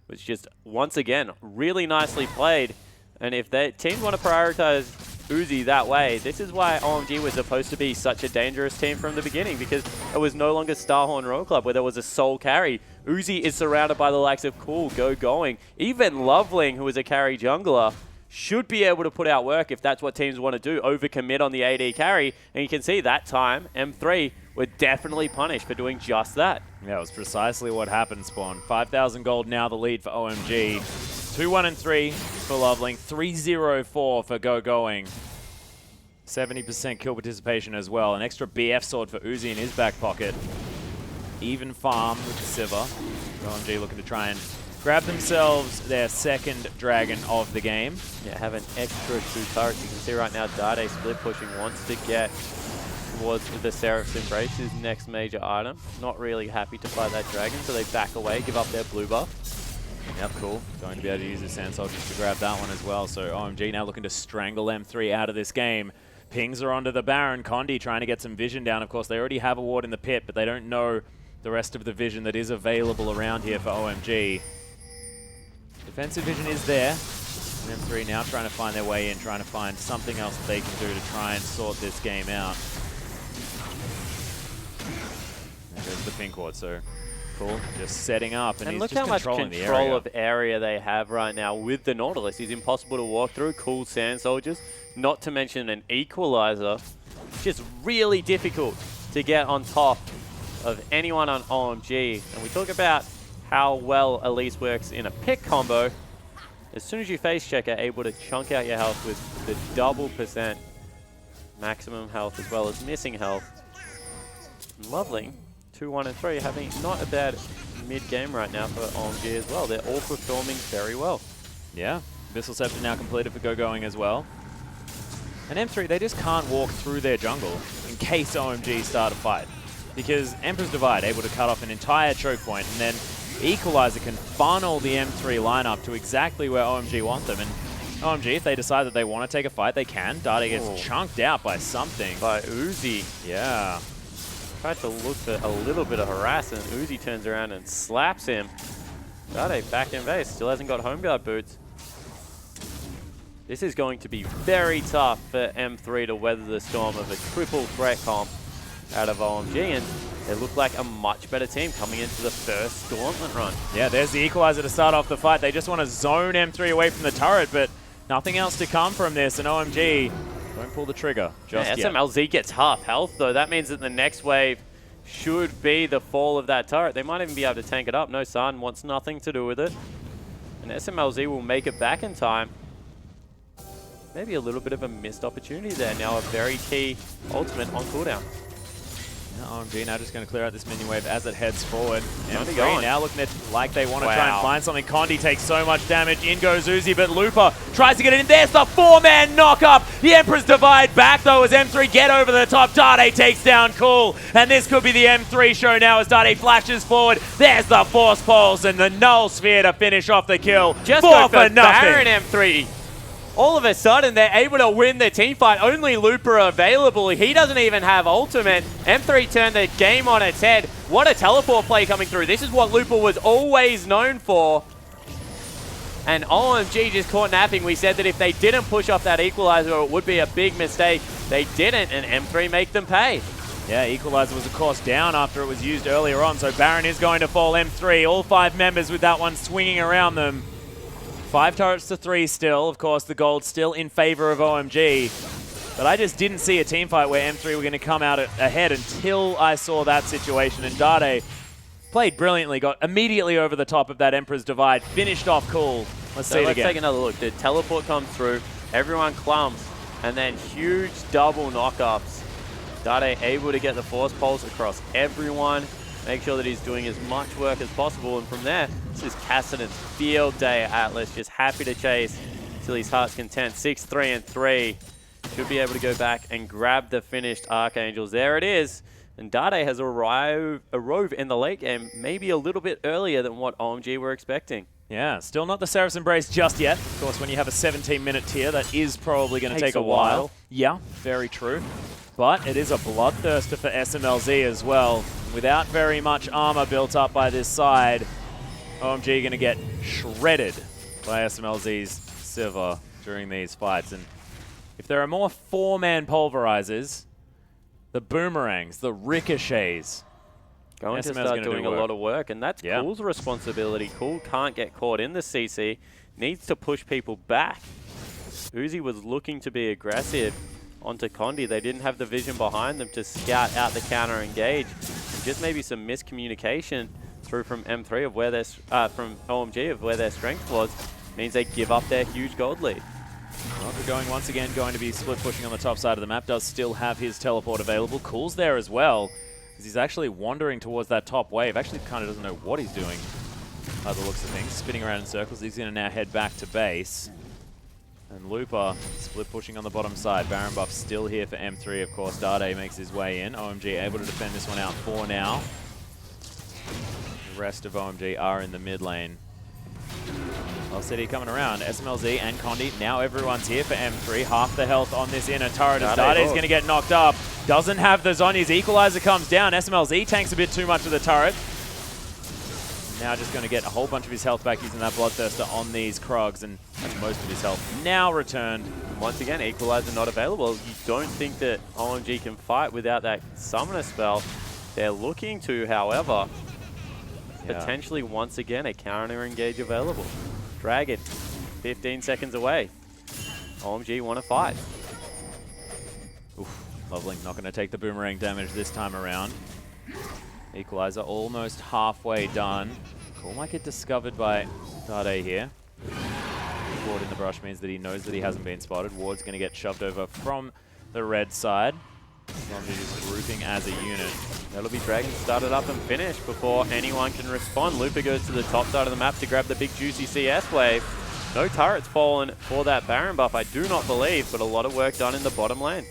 [SPEAKER 1] which just, once again, really nicely played. And if the teams want to prioritize Uzi that way, this is why OMG was supposed to be such a dangerous team from the beginning, because it was no longer Starhorn Royal Club where there was a sole carry. Uzi is surrounded by the likes of Cool, Going. Even Loveling, who is a carry jungler, should be able to put out work if that's what teams want to do, overcommit on the AD carry. And you can see that time, M3 were definitely punished for doing just that.
[SPEAKER 2] Yeah, it was precisely what happened, Spawn. 5,000 gold now the lead for OMG. 2-1-3 for Loveling, 3-0-4 for Going. 70% kill participation as well. An extra BF sword for Uzi in his back pocket. Even farm with the Sivir. OMG looking to try and grab themselves their second dragon of the game.
[SPEAKER 1] Yeah, have an extra 2 turrets. You can see right now Dade split pushing, wants to get towards the Seraph's Embrace, his next major item. Not really happy to fight that dragon, so they back away, give up their blue buff.
[SPEAKER 2] Yep, cool. Going to be able to use the Sand Soldiers to grab that one as well. So OMG now looking to strangle M3 out of this game. Pings are onto the Baron. Condi trying to get some vision down. Of course, they already have a ward in the pit, but they don't know the rest of the vision that is available around here for OMG. Defensive vision is there. And M3 now trying to find their way in, trying to find something else that they can do to try and sort this game out. There goes the pink ward, so Cool, just setting up, and he's
[SPEAKER 1] look
[SPEAKER 2] just
[SPEAKER 1] how much control of area they have right now with the Nautilus. It's impossible to walk through. Cool Sand Soldiers, not to mention an Equalizer. It's just really difficult to get on top of anyone on OMG. And we talk about how well Elise works in a pick combo. As soon as you face check, are able to chunk out your health with the double % maximum health as well as missing health. Lovely. 2-1-3, having not a bad mid-game right now for OMG as well. They're all performing very well.
[SPEAKER 2] Yeah, Abyssal Scepter now completed for Going as well. And M3, they just can't walk through their jungle in case OMG start a fight. Because Emperor's Divide able to cut off an entire choke point, and then Equalizer can funnel the M3 lineup to exactly where OMG want them. And OMG, if they decide that they want to take a fight, they can. Dade gets chunked out by something.
[SPEAKER 1] By Uzi.
[SPEAKER 2] Yeah.
[SPEAKER 1] Tried to look for a little bit of harassment. Uzi turns around and slaps him. Dade back in base. Still hasn't got home guard boots. This is going to be very tough for M3 to weather the storm of a triple threat comp out of OMG. And they look like a much better team coming into the first Gauntlet run. Yeah,
[SPEAKER 2] there's the Equalizer to start off the fight. They just want to zone M3 away from the turret, but nothing else to come from this. And OMG don't pull the trigger just yet.
[SPEAKER 1] SMLZ gets half health, though. That means that the next wave should be the fall of that turret. They might even be able to tank it up. No Sun wants nothing to do with it. And SMLZ will make it back in time. Maybe a little bit of a missed opportunity there. Now a very key ultimate on cooldown.
[SPEAKER 2] OMG now just going to clear out this minion wave as it heads forward. M3 now looking at like they want to try and find something. Condi takes so much damage. In goes Uzi, but Looper tries to get it in. There's the 4-man knock-up. The Emperor's Divide back, though, as M3 get over the top. Dade takes down Cool. And this could be the M3 show now as Dade flashes forward. There's the Force Pulse and the Null Sphere to finish off the kill.
[SPEAKER 1] Just go for nothing. Baron M3. all of a sudden they're able to win the team fight. Only Looper available. He doesn't even have ultimate. M3 turned the game on its head. What a teleport play coming through. This is what Looper was always known for. And OMG just caught napping. We said that if they didn't push off that equalizer, it would be a big mistake. They didn't, and M3 make them pay.
[SPEAKER 2] Yeah, equalizer was of course down after it was used earlier on, so Baron is going to fall. M3, all 5 members with that one swinging around them. 5 turrets to 3 still. Of course, the gold still in favor of OMG. But I just didn't see a team fight where M3 were going to come out ahead until I saw that situation. And Dade played brilliantly, got immediately over the top of that Emperor's Divide, finished off cool. Let's see it again.
[SPEAKER 1] Let's take another look. The teleport comes through, everyone clumps, and then huge double knockups. Dade able to get the force pulse across everyone, make sure that he's doing as much work as possible, and from there, this is Cassidon's field day at Atlas, just happy to chase till his heart's content. 6-3-3. Should be able to go back and grab the finished Archangels. There it is. And Dade has arrived in the late game, maybe a little bit earlier than what OMG were expecting.
[SPEAKER 2] Yeah, still not the Seraph's Embrace just yet. Of course, when you have a 17-minute tier, that is probably going to take a while. Yeah, very true. But it is a bloodthirster for SMLZ as well. Without very much armor built up by this side, OMG going to get shredded by SMLZ's Sivir during these fights. And if there are more 4-man pulverizers, the boomerangs, the ricochets,
[SPEAKER 1] going to start doing a lot of work, and that's Cool's responsibility. Cool can't get caught in the CC, needs to push people back. Uzi was looking to be aggressive onto Condi. They didn't have the vision behind them to scout out the counter engage. And just maybe some miscommunication through from M3 of where their from OMG of where their strength was, means they give up their huge gold lead.
[SPEAKER 2] Well, we're going once again, going to be split pushing on the top side of the map. Does still have his teleport available. Cool's there as well, because he's actually wandering towards that top wave. Actually kind of doesn't know what he's doing by the looks of things. Spinning around in circles. He's going to now head back to base. And Looper split pushing on the bottom side. Baron buff still here for M3, of course. Dade makes his way in. OMG able to defend this one out for now. The rest of OMG are in the mid lane. City coming around. SMLZ and Condi. Now everyone's here for M3. Half the health on this inner turret as Dade's going to get knocked up. Doesn't have the Zhonya's. Equalizer comes down. SMLZ tanks a bit too much of the turret. Now just going to get a whole bunch of his health back using that Bloodthirster on these Krogs, and that's most of his health now returned.
[SPEAKER 1] Once again, Equalizer not available. You don't think that OMG can fight without that Summoner spell. They're looking to, however, potentially once again a counter engage available. Dragon, 15 seconds away. OMG want to fight.
[SPEAKER 2] Oof, lovely. Not going to take the boomerang damage this time around. Equalizer almost halfway done. Cool might get discovered by Dade here. Ward in the brush means that he knows that he hasn't been spotted. Ward's going to get shoved over from the red side. OMG just grouping as a unit.
[SPEAKER 1] That'll be Dragon started up and finished before anyone can respond. Looper goes to the top side of the map to grab the big juicy CS wave. No turrets fallen for that Baron buff, I do not believe, but a lot of work done in the bottom lane.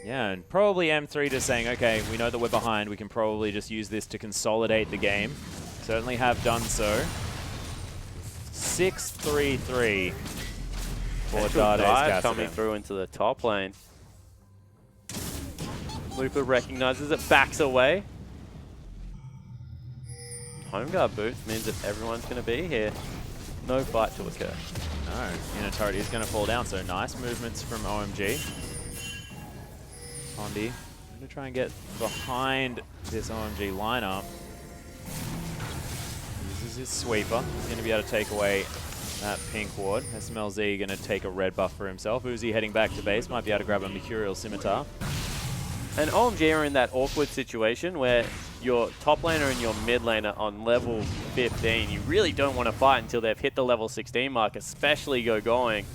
[SPEAKER 2] Yeah, and probably M3 just saying, okay, we know that we're behind. We can probably just use this to consolidate the game. Certainly have done so. 6-3-3 for Dade's
[SPEAKER 1] coming through into the top lane. Looper recognizes it, backs away. Home guard boots means that everyone's going to be here. No fight to occur.
[SPEAKER 2] No, inner turret is going to fall down, so nice movements from OMG. Condi, I'm going to try and get behind this OMG lineup. Uses his sweeper. He's going to be able to take away that pink ward. SMLZ going to take a red buff for himself. Uzi heading back to base, might be able to grab a Mercurial Scimitar.
[SPEAKER 1] And OMG are in that awkward situation where your top laner and your mid laner on level 15, you really don't want to fight until they've hit the level 16 mark, especially Gogoing,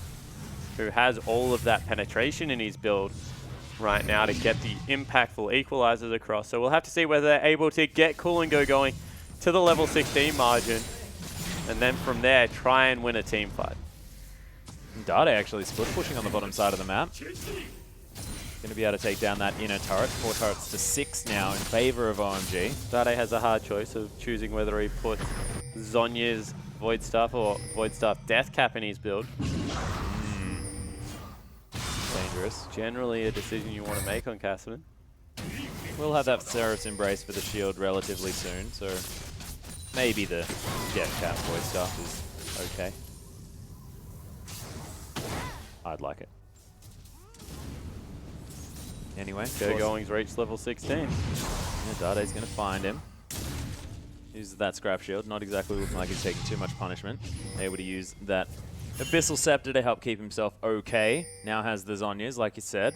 [SPEAKER 1] who has all of that penetration in his build right now to get the impactful equalizers across. So we'll have to see whether they're able to get Cool and Gogoing to the level 16 margin, and then from there try and win a team fight.
[SPEAKER 2] Dade actually split pushing on the bottom side of the map. Going to be able to take down that inner turret. 4 turrets to 6 now in favor of OMG.
[SPEAKER 1] Dade has a hard choice of choosing whether he puts Zhonya's Void Staff or Void Staff Death Cap in his build.
[SPEAKER 2] dangerous.
[SPEAKER 1] Generally a decision you want to make on Cassidy.
[SPEAKER 2] We'll have that Seraph's Embrace for the shield relatively soon, so maybe the Death Cap voice stuff is okay. I'd like it. Anyway,
[SPEAKER 1] Going's reached level 16.
[SPEAKER 2] Yeah, Dade's going to find him. Uses that Scrap Shield, not exactly looking like he's taking too much punishment. Able to use that Abyssal Scepter to help keep himself okay. Now has the Zhonya's, like you said.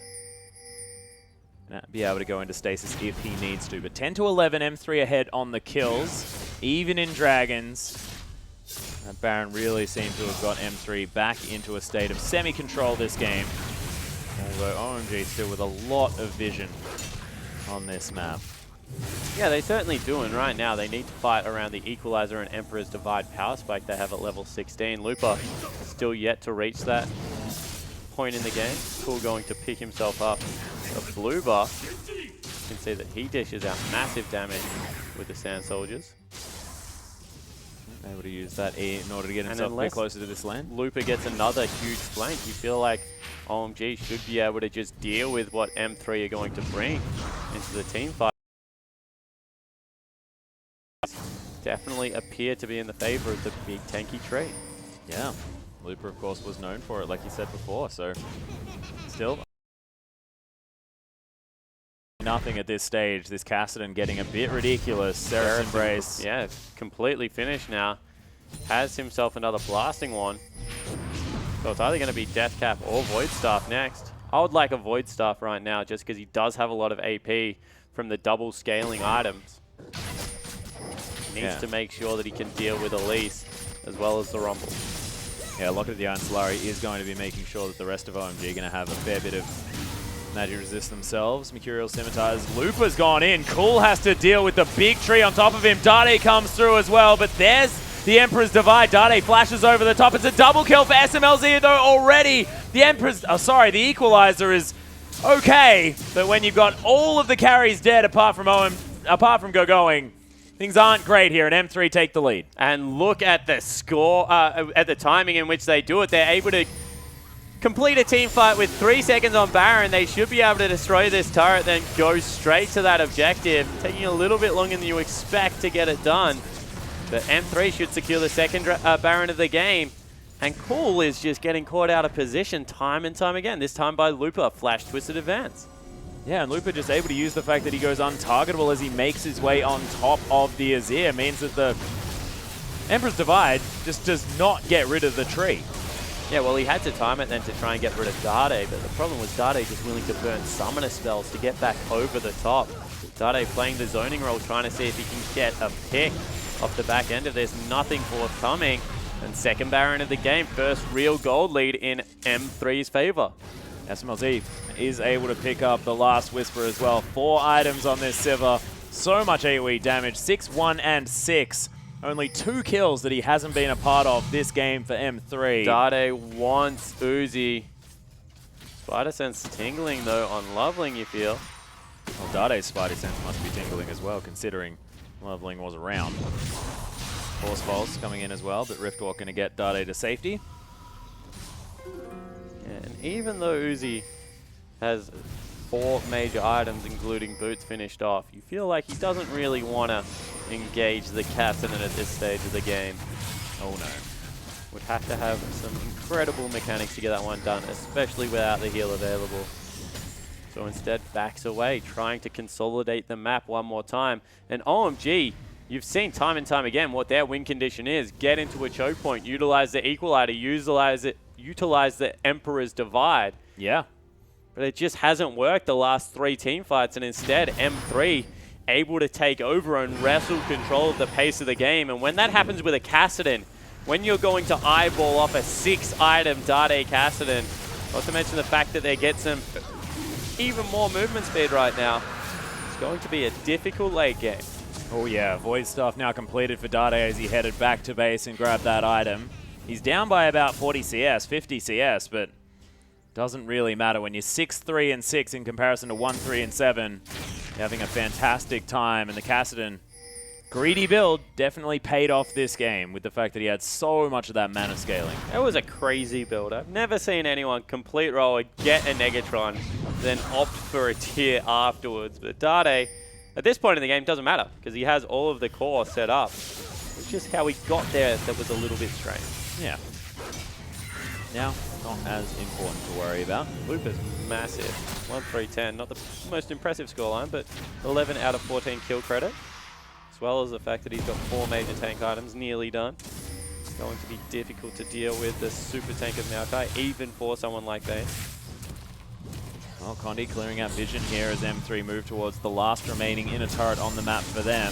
[SPEAKER 2] Be able to go into stasis if he needs to. But 10 to 11, M3 ahead on the kills. Even in Dragons. That Baron really seemed to have got M3 back into a state of semi-control this game. Although OMG still with a lot of vision on this map.
[SPEAKER 1] Yeah, they certainly do, and right now they need to fight around the Equalizer and Emperor's Divide power spike they have at level 16. Lupa still yet to reach that point in the game. Cool going to pick himself up a blue buff. You can see that he dishes out massive damage with the Sand Soldiers.
[SPEAKER 2] Able to use that E in order to get himself a bit closer to this lane.
[SPEAKER 1] Lupa gets another huge flank. You feel like OMG should be able to just deal with what M3 are going to bring into the team fight. Definitely appear to be in the favor of the big tanky trait.
[SPEAKER 2] Yeah, Lupa of course was known for it, like you said before, so still nothing at this stage. This Cassidy getting a bit ridiculous. Seraph's Embrace.
[SPEAKER 1] Yeah, completely finished now. Has himself another blasting one. So it's either going to be Death Cap or Void Staff next. I would like a Void Staff right now just because he does have a lot of AP from the double scaling items. Needs to make sure that he can deal with Elise as well as the Rumble.
[SPEAKER 2] Yeah, Locket of the Iron Solari is going to be making sure that the rest of OMG are going to have a fair bit of magic resist themselves. Mercurial Scimitars. Lupa's gone in. Cool has to deal with the big tree on top of him. Dade comes through as well, but there's the Emperor's Divide. Dade flashes over the top. It's a double kill for SMLZ though already. The Emperor's, the Equalizer is okay, but when you've got all of the carries dead apart from Going, things aren't great here, and M3 take the lead.
[SPEAKER 1] And look at the score, at the timing in which they do it. They're able to complete a team fight with 3 seconds on Baron. They should be able to destroy this turret, then go straight to that objective. Taking a little bit longer than you expect to get it done. But M3 should secure the second Baron of the game. And Cool is just getting caught out of position time and time again. This time by Lupa, Flash Twisted Advance.
[SPEAKER 2] Yeah, and Lupa just able to use the fact that he goes untargetable as he makes his way on top of the Azir means that the Emperor's Divide just does not get rid of the tree.
[SPEAKER 1] Yeah, well, he had to time it then to try and get rid of Dade, but the problem was Dade just willing to burn summoner spells to get back over the top. Dade playing the zoning role, trying to see if he can get a pick off the back end of this. Nothing forthcoming. And second Baron of the game, first real gold lead in M3's favor.
[SPEAKER 2] SMLZ is able to pick up the last Whisper as well. 4 items on this Sivir. So much AoE damage. 6, 1, and 6. Only 2 kills that he hasn't been a part of this game for M3.
[SPEAKER 1] Dade wants Uzi. Spider Sense tingling though on Loveling, you feel.
[SPEAKER 2] Well, Dade's Spider Sense must be tingling as well, considering Loveling was around. Force Pulse coming in as well, but Riftwalk going to get Dade to safety.
[SPEAKER 1] And even though Uzi has 4 major items, including boots, finished off, you feel like he doesn't really want to engage the Cassidy at this stage of the game.
[SPEAKER 2] Oh no.
[SPEAKER 1] Would have to have some incredible mechanics to get that one done, especially without the heal available. So instead backs away, trying to consolidate the map one more time. And OMG, you've seen time and time again what their win condition is. Get into a choke point, utilize the Equalizer, utilize the Emperor's Divide.
[SPEAKER 2] Yeah.
[SPEAKER 1] But it just hasn't worked the last 3 team fights, and instead M3 able to take over and wrestle control of the pace of the game. And when that happens with a Cassidy, when you're going to eyeball off a 6-item Dade Cassidy, not to mention the fact that they get some even more movement speed right now, it's going to be a difficult late game.
[SPEAKER 2] Oh yeah, Void Staff now completed for Dade as he headed back to base and grabbed that item. He's down by about 40 CS, 50 CS, but doesn't really matter when you're 6, 3, and 6 in comparison to 1, 3, and 7. You're having a fantastic time, and the Cassidy greedy build definitely paid off this game with the fact that he had so much of that mana scaling.
[SPEAKER 1] That was a crazy build. I've never seen anyone complete roll, get a Negatron, then opt for a tier afterwards. But Dade, at this point in the game, doesn't matter because he has all of the core set up. It's just how he got there that was a little bit strange.
[SPEAKER 2] Yeah. Now, not as important to worry about.
[SPEAKER 1] Loop is massive. 1-3-10. Not the most impressive scoreline, but 11 out of 14 kill credit. As well as the fact that he's got 4 major tank items nearly done. It's going to be difficult to deal with the super tank of Maokai, even for someone like Bane.
[SPEAKER 2] Well, Condi clearing out vision here as M3 move towards the last remaining inner turret on the map for them.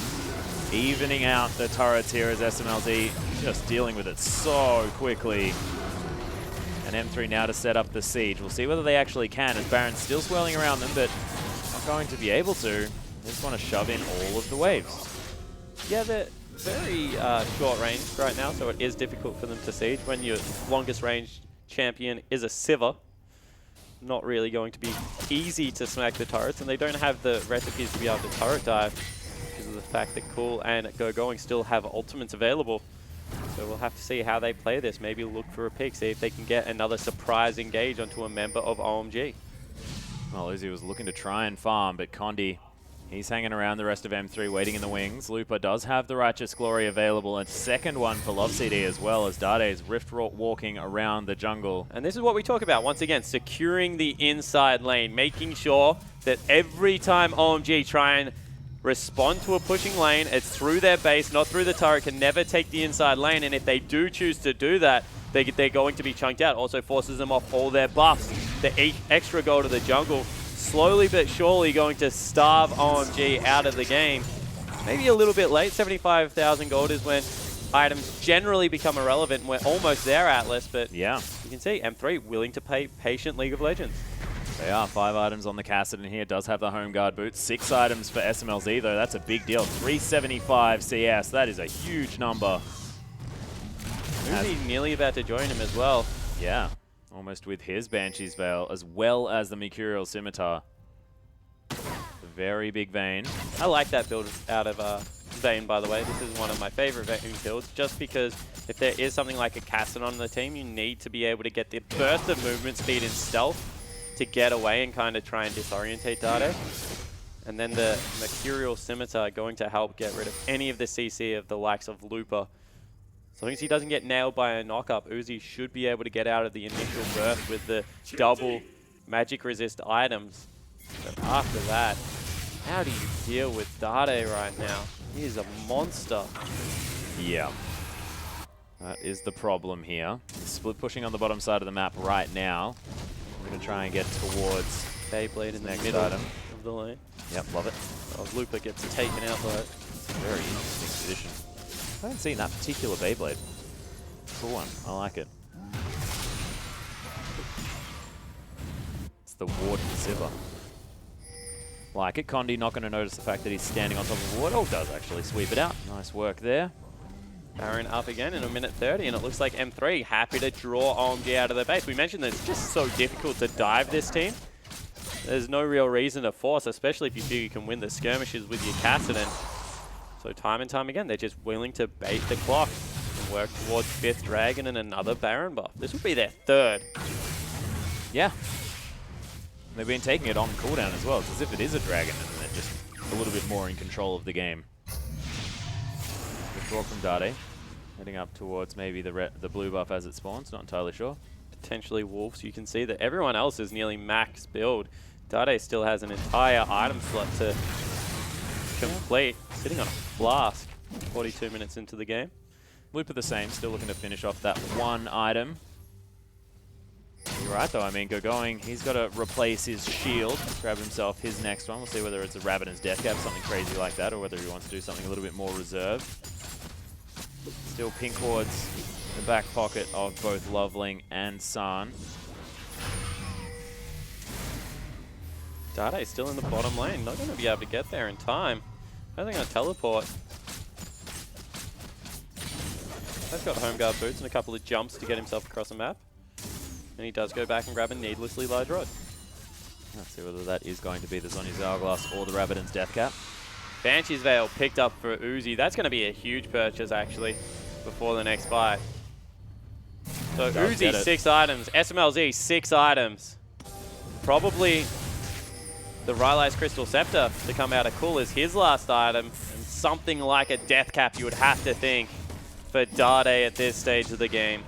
[SPEAKER 2] Evening out the turrets here as SMLZ just dealing with it so quickly. And M3 now to set up the siege. We'll see whether they actually can, as Baron's still swirling around them, but not going to be able to. They just want to shove in all of the waves.
[SPEAKER 1] Yeah, they're very short range right now, so it is difficult for them to siege. When your longest range champion is a Sivir, not really going to be easy to smack the turrets, and they don't have the recipes to be able to turret dive because of the fact that Cool and Going still have ultimates available. So we'll have to see how they play this. Maybe look for a pick, see if they can get another surprise engage onto a member of OMG.
[SPEAKER 2] Well, Uzi was looking to try and farm, but Condi, he's hanging around the rest of M3, waiting in the wings. Lupa does have the Righteous Glory available, and second one for Love CD as well, as Dade's Rift walking around the jungle.
[SPEAKER 1] And this is what we talk about, once again, securing the inside lane, making sure that every time OMG try and respond to a pushing lane, it's through their base, not through the turret, can never take the inside lane, and if they do choose to do that, they're going to be chunked out. Also forces them off all their buffs. The extra gold of the jungle, slowly but surely going to starve OMG out of the game. Maybe a little bit late, 75,000 gold is when items generally become irrelevant, and we're almost there, Atlas, but
[SPEAKER 2] yeah,
[SPEAKER 1] you can see M3 willing to pay patient League of Legends.
[SPEAKER 2] They are 5 items on the Kassadin here. Does have the home guard boots. 6 items for SMLZ though. That's a big deal. 375 CS. That is a huge number.
[SPEAKER 1] Uzi nearly about to join him as well.
[SPEAKER 2] Yeah, almost with his Banshee's Veil as well as the Mercurial Scimitar. A very big Vayne.
[SPEAKER 1] I like that build out of Vayne, by the way. This is one of my favorite Vayne builds, just because if there is something like a Kassadin on the team, you need to be able to get the burst of movement speed and stealth to get away and kind of try and disorientate Dade. And then the Mercurial Scimitar going to help get rid of any of the CC of the likes of Lupa. So long as he doesn't get nailed by a knock-up, Uzi should be able to get out of the initial burst with the double magic resist items. But after that, how do you deal with Dade right now? He is a monster.
[SPEAKER 2] Yeah. That is the problem here. Split pushing on the bottom side of the map right now. We're going to try and get towards
[SPEAKER 1] Beyblade in the
[SPEAKER 2] next
[SPEAKER 1] middle
[SPEAKER 2] item
[SPEAKER 1] of the lane.
[SPEAKER 2] Yep, love it.
[SPEAKER 1] Oh, Lupa gets taken out by it.
[SPEAKER 2] Very interesting position. I haven't seen that particular Beyblade. Cool one. I like it. It's the Warden Sivir. Like it. Condi not going to notice the fact that he's standing on top of the Ward. Oh, does actually sweep it out. Nice work there.
[SPEAKER 1] Baron up again in a minute 30, and it looks like M3 happy to draw OMG out of their base. We mentioned that it's just so difficult to dive this team. There's no real reason to force, especially if you feel you can win the skirmishes with your Kassadin. So time and time again, they're just willing to bait the clock and work towards 5th Dragon and another Baron buff. This would be their 3rd.
[SPEAKER 2] Yeah. They've been taking it on cooldown as well. It's as if it is a dragon and they're just a little bit more in control of the game. Withdraw from Dade. Heading up towards maybe the blue buff as it spawns. Not entirely sure.
[SPEAKER 1] Potentially Wolves. You can see that everyone else is nearly max build. Dade still has an entire item slot to complete. Sitting on a flask 42 minutes into the game.
[SPEAKER 2] Lupa the same. Still looking to finish off that one item. You're right, though. I mean, Going, he's got to replace his shield, grab himself his next one. We'll see whether it's a Rabadon's Death Cap, something crazy like that, or whether he wants to do something a little bit more reserved. Still pink wards in the back pocket of both Loveling and San.
[SPEAKER 1] Dade's still in the bottom lane. Not going to be able to get there in time. I think I'll teleport. They've got home guard boots and a couple of jumps to get himself across the map. And he does go back and grab a needlessly large rod.
[SPEAKER 2] Let's see whether that is going to be the Zhonya's Hourglass or the Rabadon's Death Cap.
[SPEAKER 1] Banshee's Veil picked up for Uzi. That's going to be a huge purchase, actually, before the next fight. So Uzi, 6 items. SMLZ, 6 items. Probably the Rylai's Crystal Scepter to come out of Cool is his last item. And something like a Death Cap, you would have to think, for Dade at this stage of the game.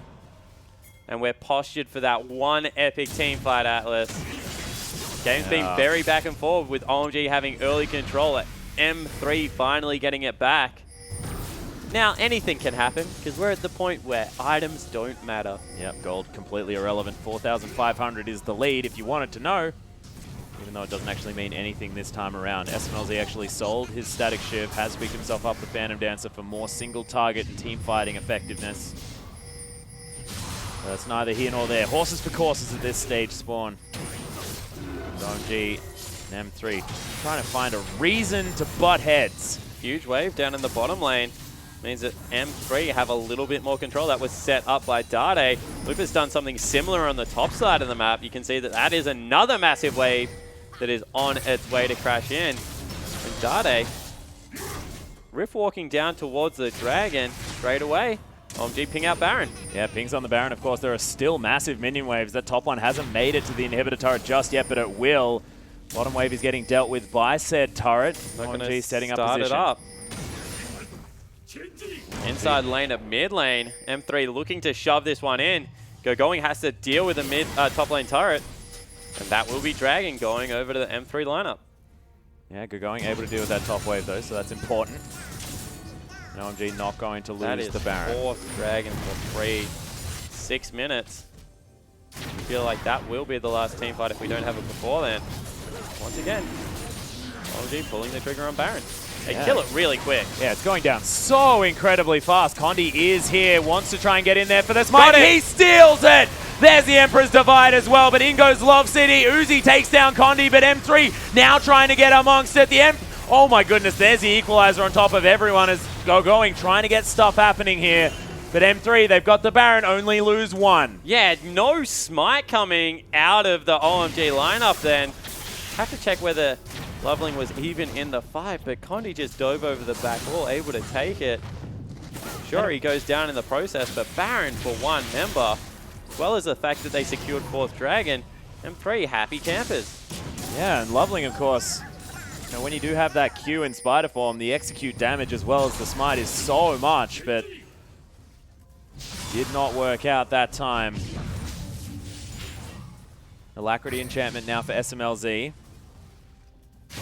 [SPEAKER 1] And we're postured for that one epic team fight, Atlas. Game's been very back and forth with OMG having early control at M3 finally getting it back. Now, anything can happen, because we're at the point where items don't matter.
[SPEAKER 2] Yep, gold completely irrelevant. 4,500 is the lead, if you wanted to know. Even though it doesn't actually mean anything this time around. SMLZ actually sold his Static Shiv, has picked himself up the Phantom Dancer for more single target and team fighting effectiveness. That's neither here nor there. Horses for courses at this stage, Spawn. OMG and M3 trying to find a reason to butt heads.
[SPEAKER 1] Huge wave down in the bottom lane. Means that M3 have a little bit more control. That was set up by Dade. Lupa's done something similar on the top side of the map. You can see that that is another massive wave that is on its way to crash in. And Dade, Rift walking down towards the Dragon straight away. OMG ping out Baron.
[SPEAKER 2] Yeah, pings on the Baron. Of course, there are still massive minion waves. That top one hasn't made it to the inhibitor turret just yet, but it will. Bottom wave is getting dealt with by said turret. OMG setting up position.
[SPEAKER 1] It up. Inside lane of mid lane. M3 looking to shove this one in. Going has to deal with the top lane turret. And that will be Dragon going over to the M3 lineup.
[SPEAKER 2] Yeah, going able to deal with that top wave though, so that's important. And OMG not going to lose the Baron.
[SPEAKER 1] 4th Dragon for free. 6 minutes. I feel like that will be the last team fight if we don't have it before then. Once again, OMG pulling the trigger on Baron. They kill it really quick.
[SPEAKER 2] Yeah, it's going down so incredibly fast. Condi is here, wants to try and get in there for the smite. He steals it! There's the Emperor's Divide as well, but in goes Love City. Uzi takes down Condi, but M3 now trying to get amongst it. Oh my goodness, there's the equalizer on top of everyone as going, trying to get stuff happening here. But M3, they've got the Baron, only lose 1.
[SPEAKER 1] Yeah, no smite coming out of the OMG lineup then. Have to check whether Loveling was even in the fight, but Condi just dove over the back wall, able to take it. Sure, he goes down in the process, but Baron for 1 member, as well as the fact that they secured 4th Dragon, M3 happy campers.
[SPEAKER 2] Yeah, and Loveling, of course, you know, when you do have that Q in Spider form, the execute damage as well as the smite is so much, but did not work out that time. Alacrity enchantment now for SMLZ.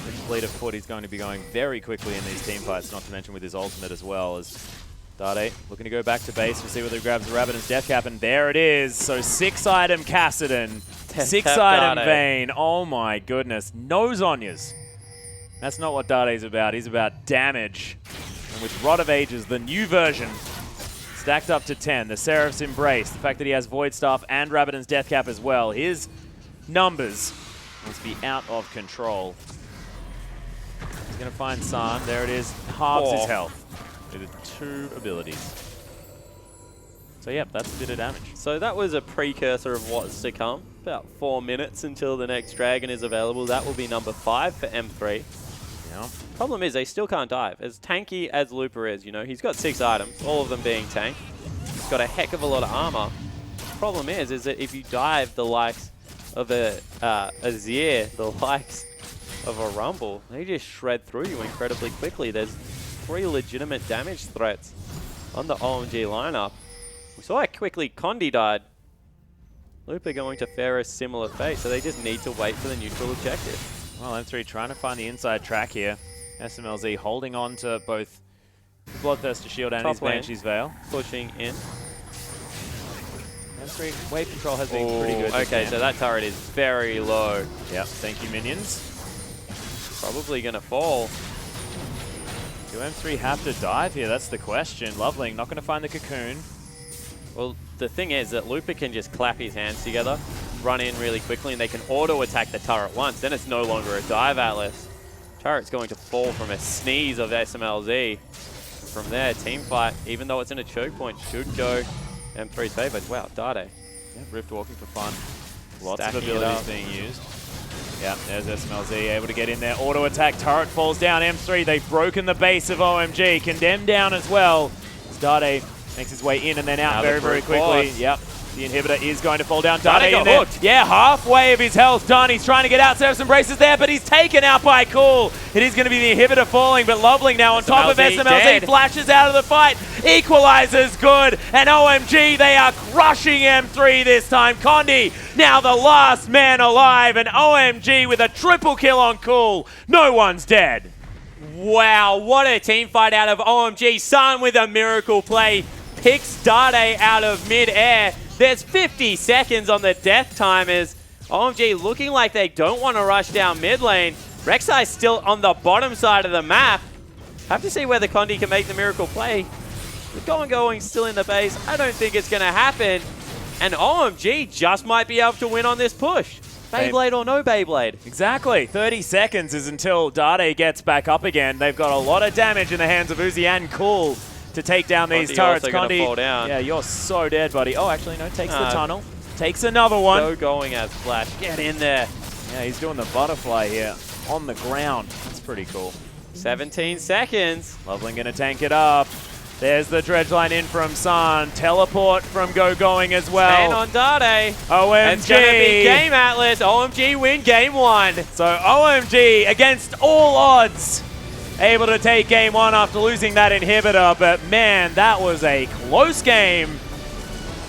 [SPEAKER 2] With fleet of foot, he's going to be going very quickly in these team fights, not to mention with his ultimate as well. As Dade looking to go back to base to see whether he grabs the Rabbidan's Death Cap, and there it is. So 6-item Kassadin, 6-item Vayne. Oh my goodness, no Zhonya's. That's not what Dade's about. He's about damage. And with Rod of Ages, the new version, stacked up to 10. The Seraph's Embrace, the fact that he has Void Staff and Rabbidan's Death Cap as well. His numbers must be out of control. He's going to find San. There it is. Halves his health with 2 abilities. So, yep, that's a bit of damage.
[SPEAKER 1] So that was a precursor of what's to come. About 4 minutes until the next Dragon is available. That will be number 5 for M3.
[SPEAKER 2] Yeah.
[SPEAKER 1] Problem is, they still can't dive. As tanky as Lupa is, you know, he's got 6 items, all of them being tank. He's got a heck of a lot of armor. Problem is that if you dive the likes of a Azir, the likes of a Rumble, they just shred through you incredibly quickly. There's 3 legitimate damage threats on the OMG lineup. We saw how quickly Condi died. Lupa going to fare a similar fate, so they just need to wait for the neutral objective.
[SPEAKER 2] Well, M3 trying to find the inside track here. SMLZ holding on to both Bloodthirster Shield and his Banshee's Veil.
[SPEAKER 1] Pushing in.
[SPEAKER 2] M3 wave control has been pretty good.
[SPEAKER 1] Okay, so that turret is very low.
[SPEAKER 2] Yep, thank you, minions.
[SPEAKER 1] Probably going to fall.
[SPEAKER 2] Do M3 have to dive here? That's the question. Loveling not going to find the cocoon.
[SPEAKER 1] Well, the thing is that Lupa can just clap his hands together, run in really quickly, and they can auto-attack the turret once. Then it's no longer a dive, Atlas. Turret's going to fall from a sneeze of SMLZ. From there, team fight, even though it's in a choke point, should go M3's favor. Wow, Dade.
[SPEAKER 2] Yeah, Rift walking for fun. Lots
[SPEAKER 1] Stacking
[SPEAKER 2] of abilities being used. Yeah, there's SMLZ able to get in there. Auto attack, turret falls down. M3, they've broken the base of OMG. Condemned down as well. Dade makes his way in and then out very, very quickly. Yep. The inhibitor is going to fall down.
[SPEAKER 1] Dade got hooked.
[SPEAKER 2] Yeah, halfway of his health done. He's trying to get out. Serves some braces there, but he's taken out by Cool. It is going to be the inhibitor falling, but Loveling now on top of SMLZ.
[SPEAKER 1] Dead.
[SPEAKER 2] Flashes out of the fight. Equalizer's good. And OMG, they are crushing M3 this time. Condi, now the last man alive. And OMG with a triple kill on Cool. No one's dead.
[SPEAKER 1] Wow, what a team fight out of OMG. Sun with a miracle play. Picks Dade out of mid-air. There's 50 seconds on the death timers. OMG looking like they don't want to rush down mid lane. Rek'Sai's still on the bottom side of the map. Have to see whether Condi can make the miracle play. The going still in the base. I don't think it's going to happen. And OMG just might be able to win on this push. Beyblade or no Beyblade.
[SPEAKER 2] Exactly. 30 seconds is until Dade gets back up again. They've got a lot of damage in the hands of Uzi and Cool to take down these turrets.
[SPEAKER 1] Condi, fall down.
[SPEAKER 2] Yeah, you're so dead, buddy. Oh, actually, no, takes the tunnel. Takes another one.
[SPEAKER 1] No going as Flash. Get in there.
[SPEAKER 2] Yeah, he's doing the butterfly here on the ground. That's pretty cool.
[SPEAKER 1] 17 seconds.
[SPEAKER 2] Loveling going to tank it up. There's the dredge line in from San. Teleport from Going as well.
[SPEAKER 1] 10 on Dade.
[SPEAKER 2] OMG.
[SPEAKER 1] It's going to be Game Atlas. OMG win game 1.
[SPEAKER 2] So OMG against all odds able to take game 1 after losing that inhibitor. But man, that was a close game.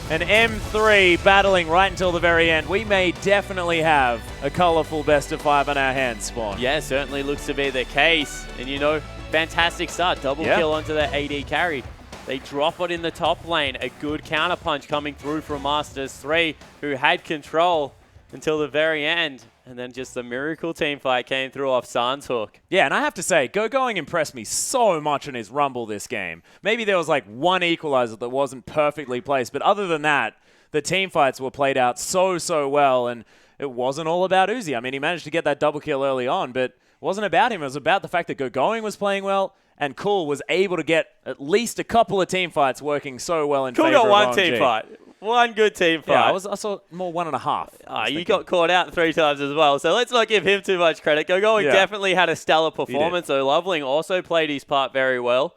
[SPEAKER 2] And M3 battling right until the very end. We may definitely have a colorful best of 5 on our hands, Spawn.
[SPEAKER 1] Yeah, certainly looks to be the case. And you know, fantastic start. Double kill onto the AD carry. They drop it in the top lane. A good counterpunch coming through from Masters 3, who had control until the very end. And then just the miracle team fight came through off San's hook.
[SPEAKER 2] Yeah, and I have to say, Going impressed me so much in his Rumble this game. Maybe there was like one equalizer that wasn't perfectly placed, but other than that, the team fights were played out so well, and it wasn't all about Uzi. I mean, he managed to get that double kill early on, but it wasn't about him. It was about the fact that Going was playing well, and Cool was able to get at least a couple of team fights working so well in favor of OMG.
[SPEAKER 1] Cool got one team fight. One good team fight.
[SPEAKER 2] Yeah, I saw more 1.5.
[SPEAKER 1] You got caught out 3 times as well, so let's not give him too much credit. Going definitely had a stellar performance, so Loveling also played his part very well.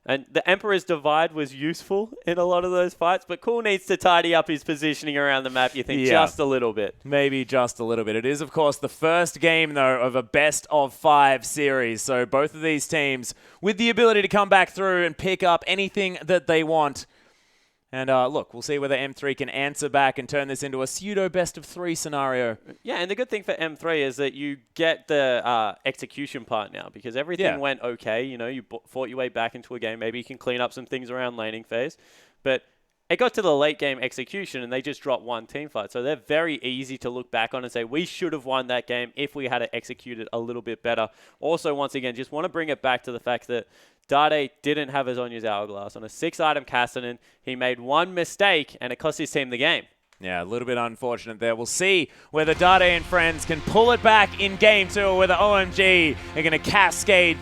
[SPEAKER 1] And the Emperor's Divide was useful in a lot of those fights, but Cool needs to tidy up his positioning around the map, you think, just a little bit.
[SPEAKER 2] Maybe just a little bit. It is, of course, the first game, though, of a best of 5 series. So both of these teams with the ability to come back through and pick up anything that they want. And look, we'll see whether M3 can answer back and turn this into a pseudo best of 3 scenario.
[SPEAKER 1] Yeah, and the good thing for M3 is that you get the execution part now, because everything went okay. You know, you fought your way back into a game. Maybe you can clean up some things around laning phase. But it got to the late game execution, and they just dropped one team fight. So they're very easy to look back on and say, we should have won that game if we had executed a little bit better. Also, once again, just want to bring it back to the fact that Dade didn't have his Onya's Hourglass. On a 6-item Kassadin, he made one mistake, and it cost his team the game.
[SPEAKER 2] Yeah, a little bit unfortunate there. We'll see whether Dade and friends can pull it back in game 2, or whether OMG are going to cascade